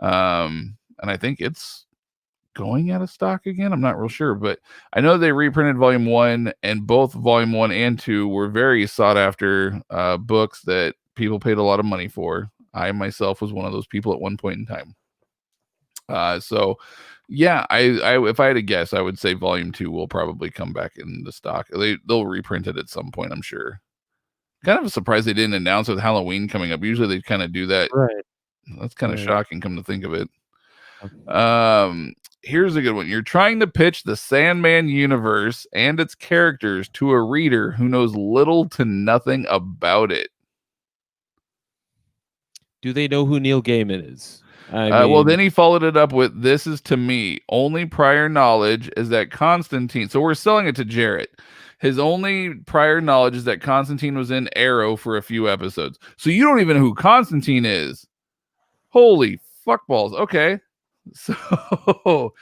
And I think it's going out of stock again. I'm not real sure, but I know they reprinted Volume 1, and both Volume 1 and 2 were very sought after books that people paid a lot of money for. I myself was one of those people at one point in time. So yeah, I if I had to guess, I would say Volume 2 will probably come back into stock. They'll reprint it at some point, I'm sure. Kind of a surprise they didn't announce with Halloween coming up. Usually they kind of do that. Right. That's kind of shocking, come to think of it. Here's a good one. You're trying to pitch the Sandman universe and its characters to a reader who knows little to nothing about it. Do they know who Neil Gaiman is? Well, then he followed it up with, this is to me. Only prior knowledge is that Constantine. So we're selling it to Jarrett. His only prior knowledge is that Constantine was in Arrow for a few episodes. So you don't even know who Constantine is. Holy fuckballs. Okay. So,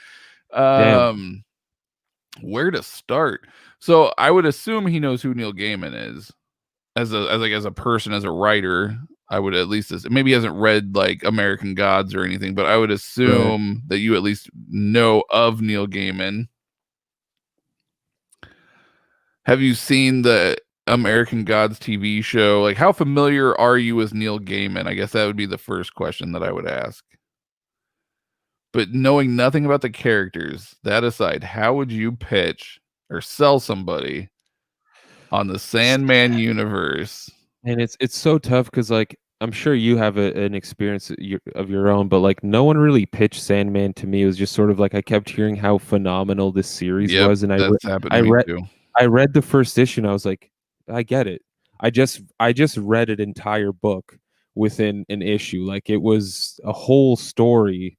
where to start? So I would assume he knows who Neil Gaiman is as a person, as a writer. I would at least, maybe he hasn't read like American Gods or anything, but I would assume that you at least know of Neil Gaiman. Have you seen the American Gods TV show? Like, how familiar are you with Neil Gaiman? I guess that would be the first question that I would ask. But knowing nothing about the characters, that aside, how would you pitch or sell somebody on the Sandman universe? And it's so tough because, like, I'm sure you have an experience of your own, but like no one really pitched Sandman to me. It was just sort of like I kept hearing how phenomenal this series was, and that's happened to I me read too. I read the first issue, and I was like, I get it. I just read an entire book within an issue. Like it was a whole story.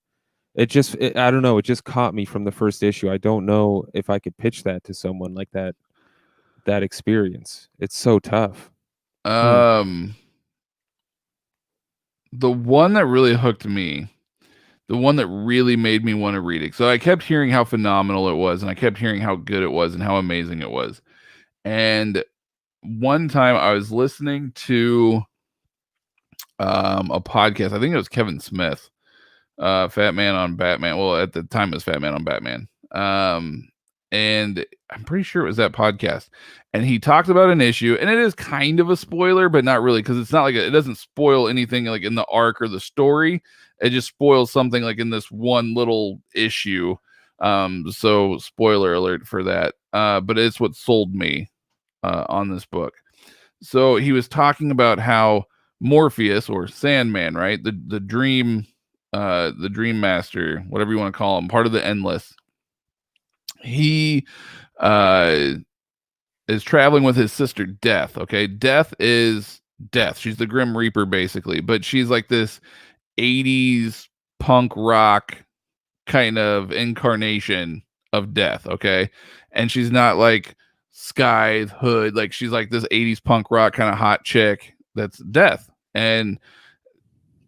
I don't know. It just caught me from the first issue. I don't know if I could pitch that to someone like that experience. It's so tough. The one that really hooked me, the one that really made me want to read it. So I kept hearing how phenomenal it was, and I kept hearing how good it was and how amazing it was. And one time I was listening to a podcast. I think it was Kevin Smith, Fat Man on Batman. Well, at the time it was Fat Man on Batman. And I'm pretty sure it was that podcast. And he talked about an issue, and it is kind of a spoiler, but not really, because it's not like it doesn't spoil anything like in the arc or the story. It just spoils something like in this one little issue. So spoiler alert for that. But it's what sold me on this book. So he was talking about how Morpheus, or Sandman, right? The dream master, whatever you want to call him, part of the Endless. He is traveling with his sister Death. Okay, Death is Death. She's the Grim Reaper, basically, but she's like this 80s punk rock kind of incarnation of Death. Okay, and she's not like Scythe Hood, like she's like this 80s punk rock kind of hot chick that's Death. And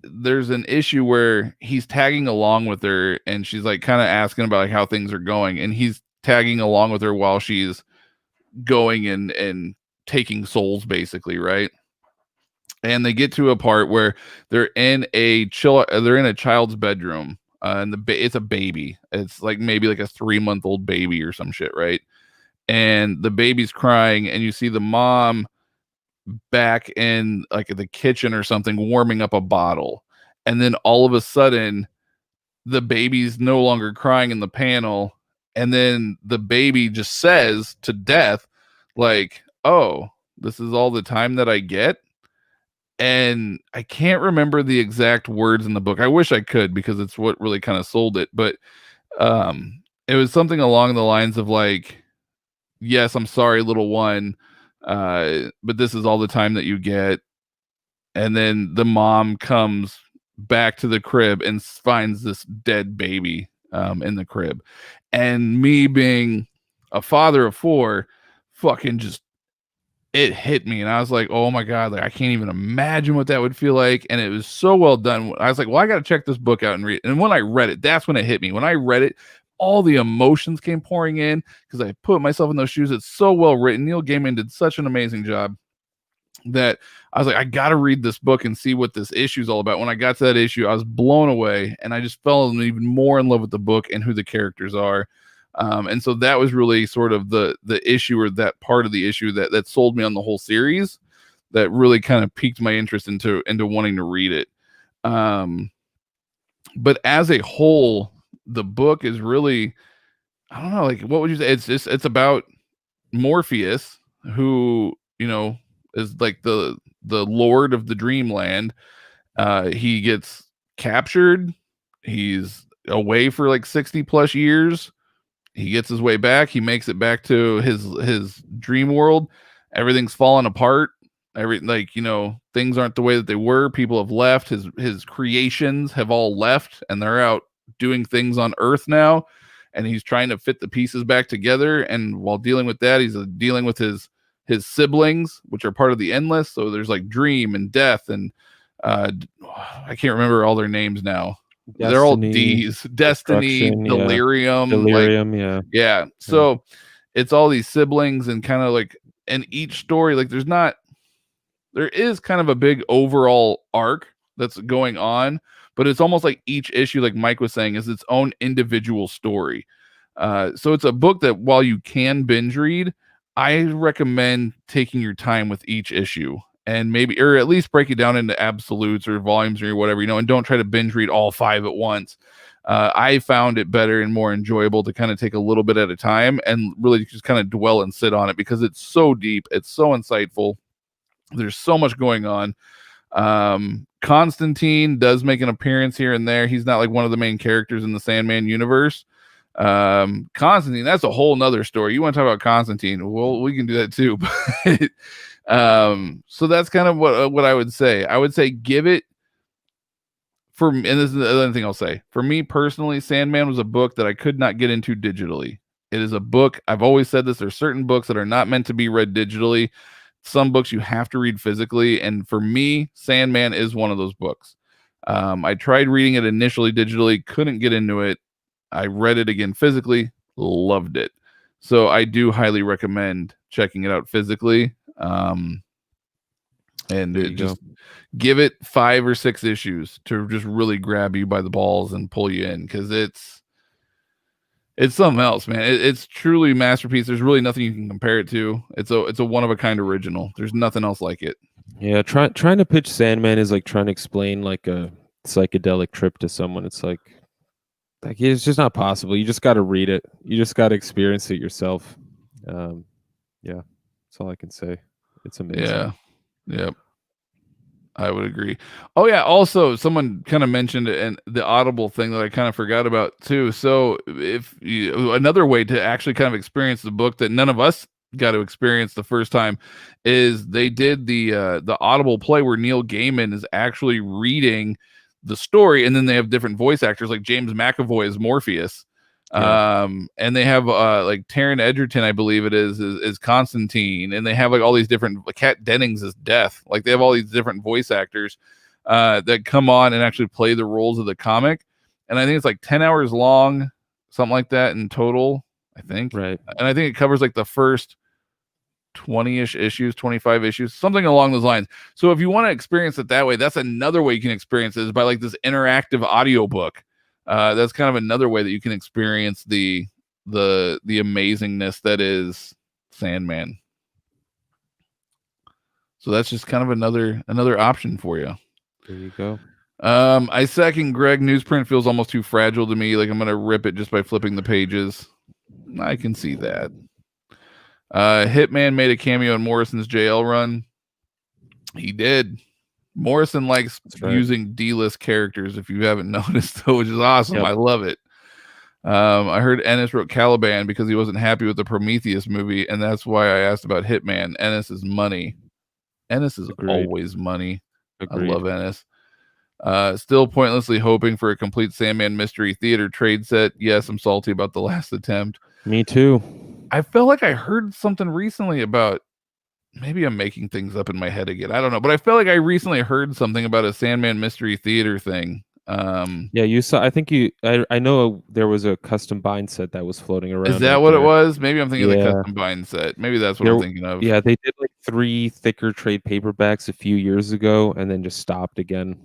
there's an issue where he's tagging along with her, and she's like kind of asking about like how things are going, and he's tagging along with her while she's going and taking souls, basically, right? And they get to a part where they're in a child's bedroom, and it's a baby. It's like maybe like a 3-month-old baby or some shit, right? And the baby's crying, and you see the mom back in like the kitchen or something warming up a bottle, and then all of a sudden the baby's no longer crying in the panel, and then the baby just says to Death, like, oh, this is all the time that I get. And I can't remember the exact words in the book. I wish I could, because it's what really kind of sold it. But it was something along the lines of like, yes, I'm sorry, little one, but this is all the time that you get. And then the mom comes back to the crib and finds this dead baby in the crib. And me being a father of 4, fucking just, it hit me. And I was like, oh my God, like I can't even imagine what that would feel like. And it was so well done. I was like, well, I got to check this book out and read it. And when I read it, that's when it hit me. When I read it, all the emotions came pouring in, because I put myself in those shoes. It's so well written. Neil Gaiman did such an amazing job that I was like, I got to read this book and see what this issue is all about. When I got to that issue, I was blown away, and I just fell even more in love with the book and who the characters are. And so that was really sort of the issue, or that part of the issue that sold me on the whole series, that really kind of piqued my interest into wanting to read it. But as a whole, the book is really, I don't know, like, what would you say? It's about Morpheus, who, you know, is like the lord of the dreamland. He gets captured. He's away for like 60 plus years. He gets his way back. He makes it back to his dream world. Everything's falling apart. Things aren't the way that they were. People have left. His creations have all left, and they're out doing things on Earth now. And he's trying to fit the pieces back together. And while dealing with that, he's dealing with his siblings, which are part of the Endless. So there's like Dream and Death, and I can't remember all their names now. Destiny, they're all D's. Destiny, Delirium, yeah. So it's all these siblings, and kind of like, in each story, like there is kind of a big overall arc that's going on, but it's almost like each issue, like Mike was saying, is its own individual story. So it's a book that, while you can binge read, I recommend taking your time with each issue, and maybe, or at least break it down into absolutes or volumes or whatever, and don't try to binge read all 5 at once. I found it better and more enjoyable to kind of take a little bit at a time and really just kind of dwell and sit on it, because it's so deep. It's so insightful. There's so much going on. Constantine does make an appearance here and there. He's not like one of the main characters in the Sandman universe. Constantine, that's a whole nother story. You want to talk about Constantine? Well, we can do that too. But so that's kind of what I would say. I would say give it and this is the other thing I'll say. For me personally, Sandman was a book that I could not get into digitally. It is a book. I've always said this. There's certain books that are not meant to be read digitally. Some books you have to read physically. And for me, Sandman is one of those books. I tried reading it initially digitally, couldn't get into it. I read it again physically, loved it. So I do highly recommend checking it out physically. And it just give it 5 or 6 issues to just really grab you by the balls and pull you in, because it's something else, man. It's truly a masterpiece. There's really nothing you can compare it to. It's a one of a kind original. There's nothing else like it. Yeah, trying to pitch Sandman is like trying to explain like a psychedelic trip to someone. It's like it's just not possible. You just got to read it. You just got to experience it yourself. Yeah, that's all I can say. It's amazing. Yeah. Yep. I would agree. Oh yeah. Also, someone kind of mentioned it, and the Audible thing that I kind of forgot about too. So another way to actually kind of experience the book that none of us got to experience the first time is they did the Audible play where Neil Gaiman is actually reading the story, and then they have different voice actors, like James McAvoy as Morpheus. Yeah. And they have like Taron Egerton, I believe it is Constantine, and they have like all these different, Kat Dennings is Death. Like they have all these different voice actors that come on and actually play the roles of the comic. And I think it's like 10 hours long, something like that in total, I think. Right. And I think it covers like the first 20-ish issues, 25 issues, something along those lines. So if you want to experience it that way, that's another way you can experience it, is by like this interactive audiobook. That's kind of another way that you can experience the amazingness that is Sandman. So that's just kind of another option for you. There you go. I second Greg. Newsprint feels almost too fragile to me. Like I'm gonna rip it just by flipping the pages. I can see that. Hitman made a cameo in Morrison's JL run. He did. Morrison likes using D-list characters, if you haven't noticed, which is awesome. Yep. I love it. I heard Ennis wrote Caliban because he wasn't happy with the Prometheus movie, and that's why I asked about Hitman. Ennis is money. Ennis is always money. Agreed. I love Ennis. Still pointlessly hoping for a complete Sandman Mystery Theater trade set. Yes, I'm salty about the last attempt. Me too. I felt like I heard something recently about, maybe I'm making things up in my head again. I don't know, but I felt like I recently heard something about a Sandman Mystery Theater thing. Yeah, you saw. I think I know there was a custom bind set that was floating around. Is that what it was? Maybe I'm thinking of the custom bind set. Maybe that's what I'm thinking of. Yeah, they did like 3 thicker trade paperbacks a few years ago, and then just stopped again.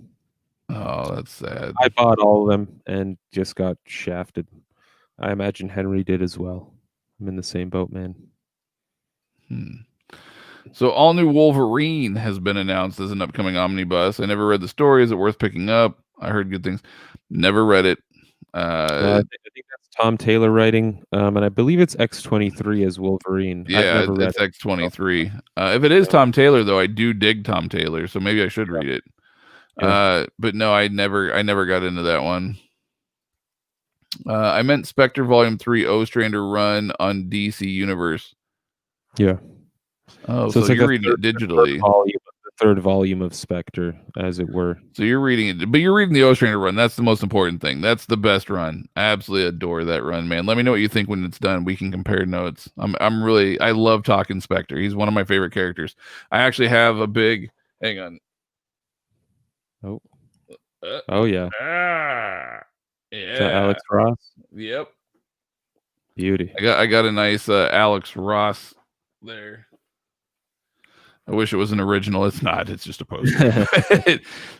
Oh, that's sad. I bought all of them and just got shafted. I imagine Henry did as well. I'm in the same boat, man. So all new Wolverine has been announced as an upcoming omnibus. I never read the story. Is it worth picking up? I heard good things. Never read it. I think that's Tom Taylor writing, and I believe it's X-23 as Wolverine. Yeah, it's X-23. If it is Tom Taylor, though, I do dig Tom Taylor, so maybe I should read it. Yeah. But no, I never got into that one. I meant Spectre Volume 3 Ostrander run on DC Universe. Yeah. Oh, so you're reading it digitally. The third volume of Spectre, as it were. So you're reading it, but you're reading the Ostrander run. That's the most important thing. That's the best run. I absolutely adore that run, man. Let me know what you think when it's done. We can compare notes. I love talking Spectre. He's one of my favorite characters. I actually have a big, hang on. Oh yeah. Yeah. Is that Alex Ross? Yep. Beauty. I got a nice Alex Ross there. I wish it was an original. It's not. It's just a poster.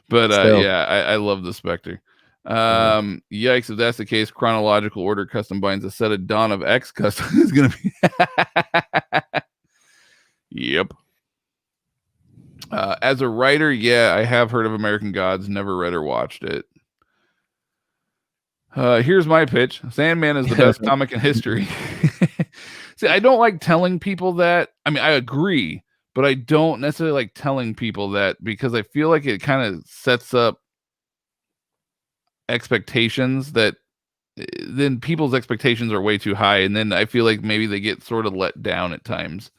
But yeah, I love the Spectre. Yikes! If that's the case, chronological order custom binds a set of Dawn of X custom is gonna be. Yep. As a writer, yeah, I have heard of American Gods. Never read or watched it. Here's my pitch. Sandman is the best comic in history. See, I don't like telling people that. I mean, I agree, but I don't necessarily like telling people that because I feel like it kind of sets up expectations that then people's expectations are way too high, and then I feel like maybe they get sort of let down at times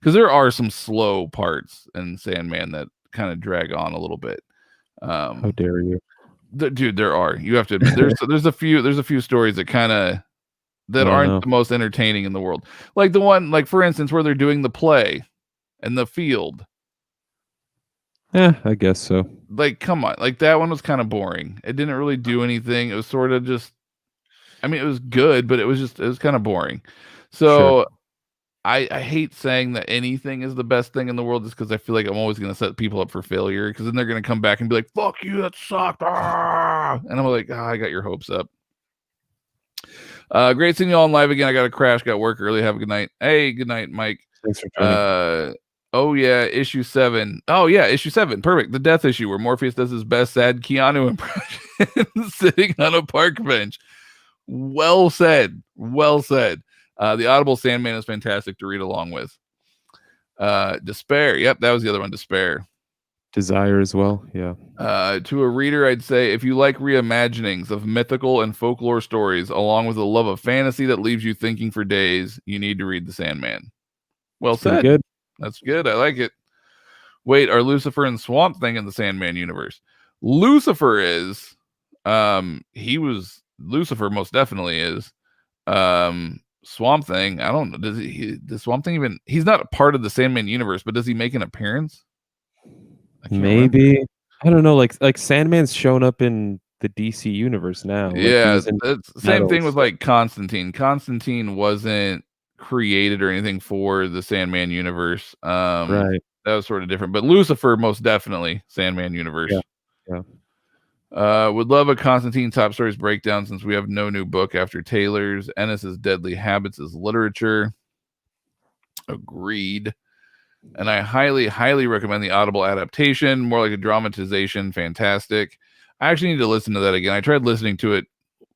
because there are some slow parts in Sandman that kind of drag on a little bit. How dare you, dude? There are. You have to admit there's a few stories that kind of that aren't the most entertaining in the world. Like the one, like for instance, where they're doing the play and the field. Yeah, I guess so. Like, come on, like that one was kind of boring. It didn't really do anything. It was sort of just. I mean, it was good, but it was kind of boring. So sure. I hate saying that anything is the best thing in the world just because I feel like I'm always going to set people up for failure because then they're going to come back and be like, fuck you, that sucked. Ah! And I'm like, I got your hopes up. Great seeing you all on live again. I got to crash, got work early. Have a good night. Hey, good night, Mike. Thanks for joining. Oh yeah, issue 7. Oh yeah, issue 7. Perfect. The death issue where Morpheus does his best sad Keanu impression sitting on a park bench. Well said. Well said. The Audible Sandman is fantastic to read along with. Despair. Yep, that was the other one. Despair. Desire as well. Yeah. To a reader, I'd say if you like reimaginings of mythical and folklore stories, along with a love of fantasy that leaves you thinking for days, you need to read The Sandman. Well said. Good. That's good. I like it. Wait, are Lucifer and Swamp Thing in the Sandman universe? Lucifer is. Lucifer most definitely is. Swamp Thing, I don't know. Does Swamp Thing even? He's not a part of the Sandman universe, but does he make an appearance? Maybe remember. I don't know. Like Sandman's shown up in the DC universe now. Yeah, that's same thing with like Constantine. Constantine wasn't created or anything for the Sandman universe. Right. That was sort of different. But Lucifer, most definitely Sandman universe. Yeah. Would love a Constantine top stories breakdown since we have no new book after Taylor's. Ennis's Deadly Habits is literature. Agreed. And I highly, highly recommend the Audible adaptation. More like a dramatization. Fantastic. I actually need to listen to that again. I tried listening to it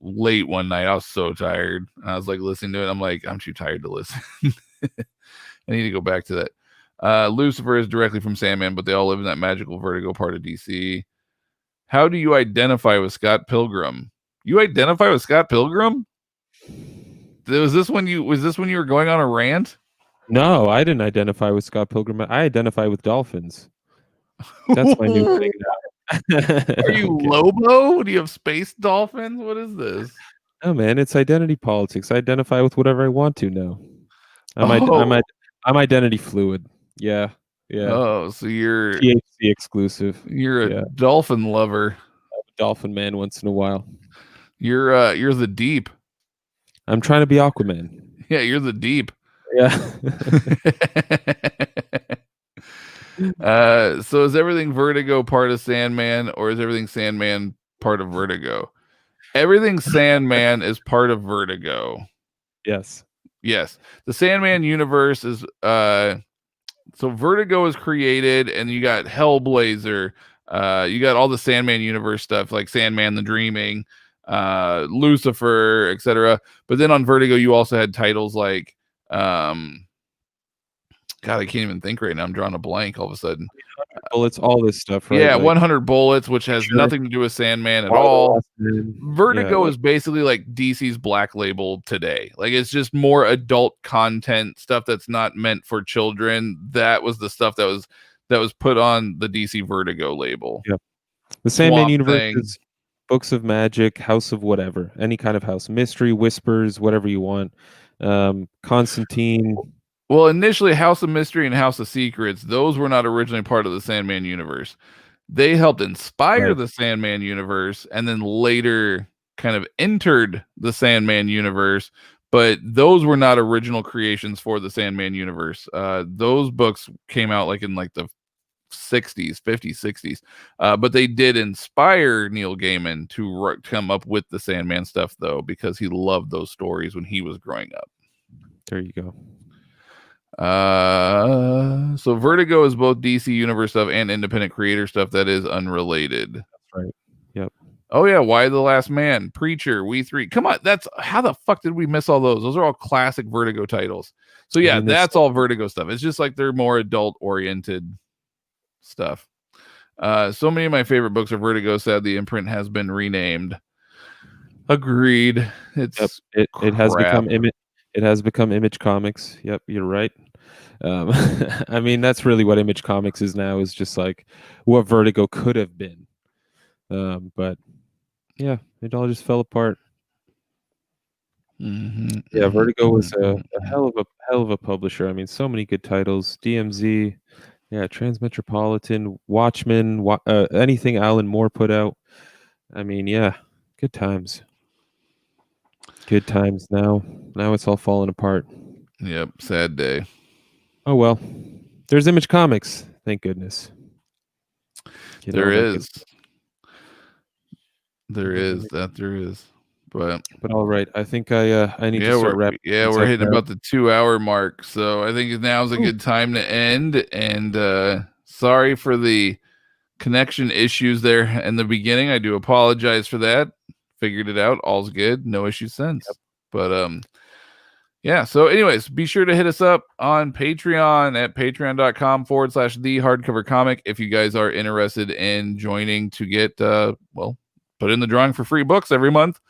late one night. I was so tired. I was like listening to it. I'm like, I'm too tired to listen. I need to go back to that. Lucifer is directly from Sandman, but they all live in that magical Vertigo part of DC. How do you identify with Scott Pilgrim? You identify with Scott Pilgrim? Was this when you were going on a rant? No, I didn't identify with Scott Pilgrim. I identify with dolphins. That's my new thing now. Are you Lobo? Do you have space dolphins? What is this? Oh man, it's identity politics. I identify with whatever I want to now. I'm identity fluid. Yeah. Oh, so you're THC exclusive. You're a dolphin lover. I'm a dolphin man once in a while. You're the deep. I'm trying to be Aquaman. Yeah, you're the deep. Yeah. So is everything Vertigo part of Sandman, or is everything Sandman part of Vertigo? Everything Sandman is part of Vertigo. Yes. The Sandman universe is so Vertigo is created, and you got Hellblazer, you got all the Sandman universe stuff like Sandman the Dreaming, Lucifer, etc. But then on Vertigo you also had titles like God, I can't even think right now. I'm drawing a blank all of a sudden. Bullets, all this stuff, right? Yeah, like 100 Bullets, which has nothing to do with Sandman at all. Vertigo is basically like DC's Black Label today. Like it's just more adult content stuff that's not meant for children. That was the stuff that was put on the DC Vertigo label. Yeah, the Sandman universe is books of magic, house of whatever, any kind of house, mystery, whispers, whatever you want. Constantine. Well, initially, House of Mystery and House of Secrets, those were not originally part of the Sandman universe. They helped inspire the Sandman universe and then later kind of entered the Sandman universe, but those were not original creations for the Sandman universe. Those books came out like in like the 60s, 50s, 60s. But they did inspire Neil Gaiman to come up with the Sandman stuff, though, because he loved those stories when he was growing up. There you go. So Vertigo is both DC Universe stuff and independent creator stuff that is unrelated. That's right. Yep. Oh yeah, Why the Last Man, Preacher, We Three. Come on, that's how the fuck did we miss all those? Those are all classic Vertigo titles. So yeah, that's all Vertigo stuff. It's just like they're more adult oriented stuff. So many of my favorite books are Vertigo. Sad the imprint has been renamed. Agreed. It's it has become Image Comics. Yep, you're right. I mean, that's really what Image Comics is now, is just like what Vertigo could have been. But yeah, it all just fell apart. Yeah, Vertigo was a hell of a publisher. I mean, so many good titles. DMZ, yeah, Transmetropolitan, Watchmen, anything Alan Moore put out. I mean, yeah, good times. Good times. Now it's all falling apart. Yep, sad day. Oh well, there's Image Comics. Thank goodness. There is. But all right, I think I need to start wrapping. Yeah, we're hitting about the 2-hour mark, so I think now's a good time to end. And sorry for the connection issues there in the beginning. I do apologize for that. Figured it out. All's good. No issues since. Yep. But yeah. So anyways, be sure to hit us up on Patreon at patreon.com/thehardcovercomic if you guys are interested in joining to get put in the drawing for free books every month.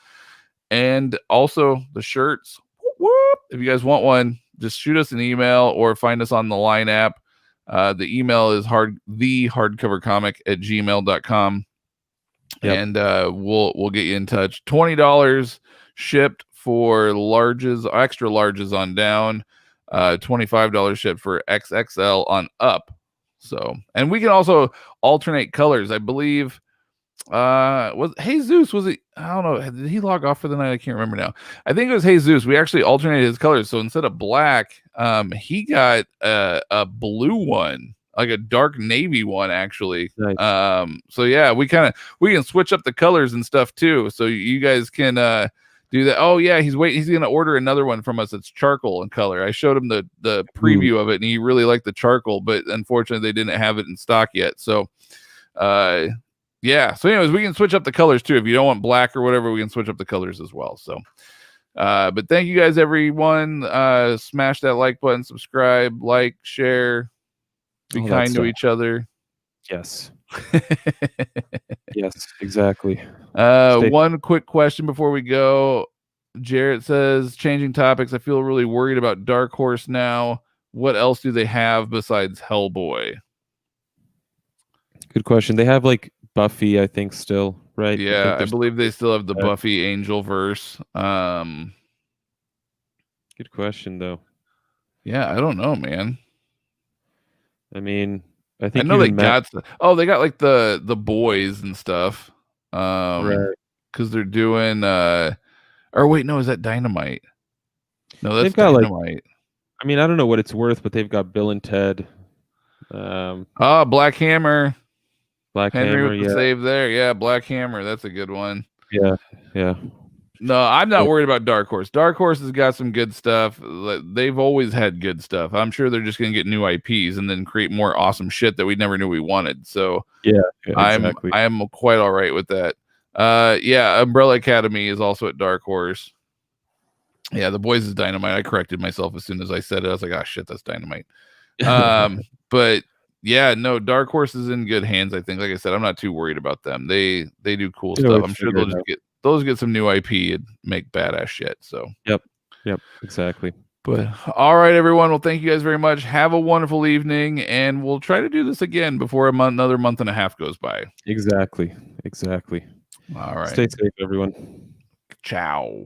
And also the shirts. Whoop. If you guys want one, just shoot us an email or find us on the Line app. The email is thehardcovercomic@gmail.com. Yep. And we'll get you in touch. $20 shipped for extra larges on down. $25 shipped for XXL on up. So, and we can also alternate colors. I believe was Jesus, was it? I don't know. Did he log off for the night? I can't remember now. I think it was Jesus. We actually alternated his colors. So instead of black, he got a blue one, like a dark navy one, actually. Nice. So yeah, we can switch up the colors and stuff too. So you guys can do that. Oh yeah, he's gonna order another one from us. It's charcoal in color. I showed him the preview of it, and he really liked the charcoal, but unfortunately they didn't have it in stock yet. So yeah. So anyways, we can switch up the colors too. If you don't want black or whatever, we can switch up the colors as well. So but thank you guys, everyone. Smash that like button, subscribe, like, share, be kind to each other. Yes. Yes, exactly. One quick question before we go. Jarrett says, changing topics, I feel really worried about Dark Horse now. What else do they have besides Hellboy? Good question. They have like Buffy, I think, still, right? Yeah, I believe they still have the Buffy Angel verse. Good question, though. Yeah, I don't know, man. I mean, I think I know they got they got like the boys and stuff. Right. Because they're doing or wait, no, is that Dynamite? No, that's Dynamite. I mean, I don't know what it's worth, but they've got Bill and Ted. Black Hammer. Henry with the yeah. save there. Yeah, Black Hammer. That's a good one. Yeah, yeah. No, I'm not worried about Dark Horse. Dark Horse has got some good stuff. They've always had good stuff. I'm sure they're just going to get new IPs and then create more awesome shit that we never knew we wanted. So yeah, exactly. I am quite all right with that. Yeah, Umbrella Academy is also at Dark Horse. Yeah, The Boys is Dynamite. I corrected myself as soon as I said it. I was like, oh shit, that's Dynamite. But yeah, no, Dark Horse is in good hands, I think. Like I said, I'm not too worried about them. They do cool stuff. I'm sure they'll get some new IP and make badass shit. So yep, exactly. But all right, everyone. Well, thank you guys very much. Have a wonderful evening, and we'll try to do this again before another month and a half goes by. Exactly. All right. Stay safe, everyone. Ciao.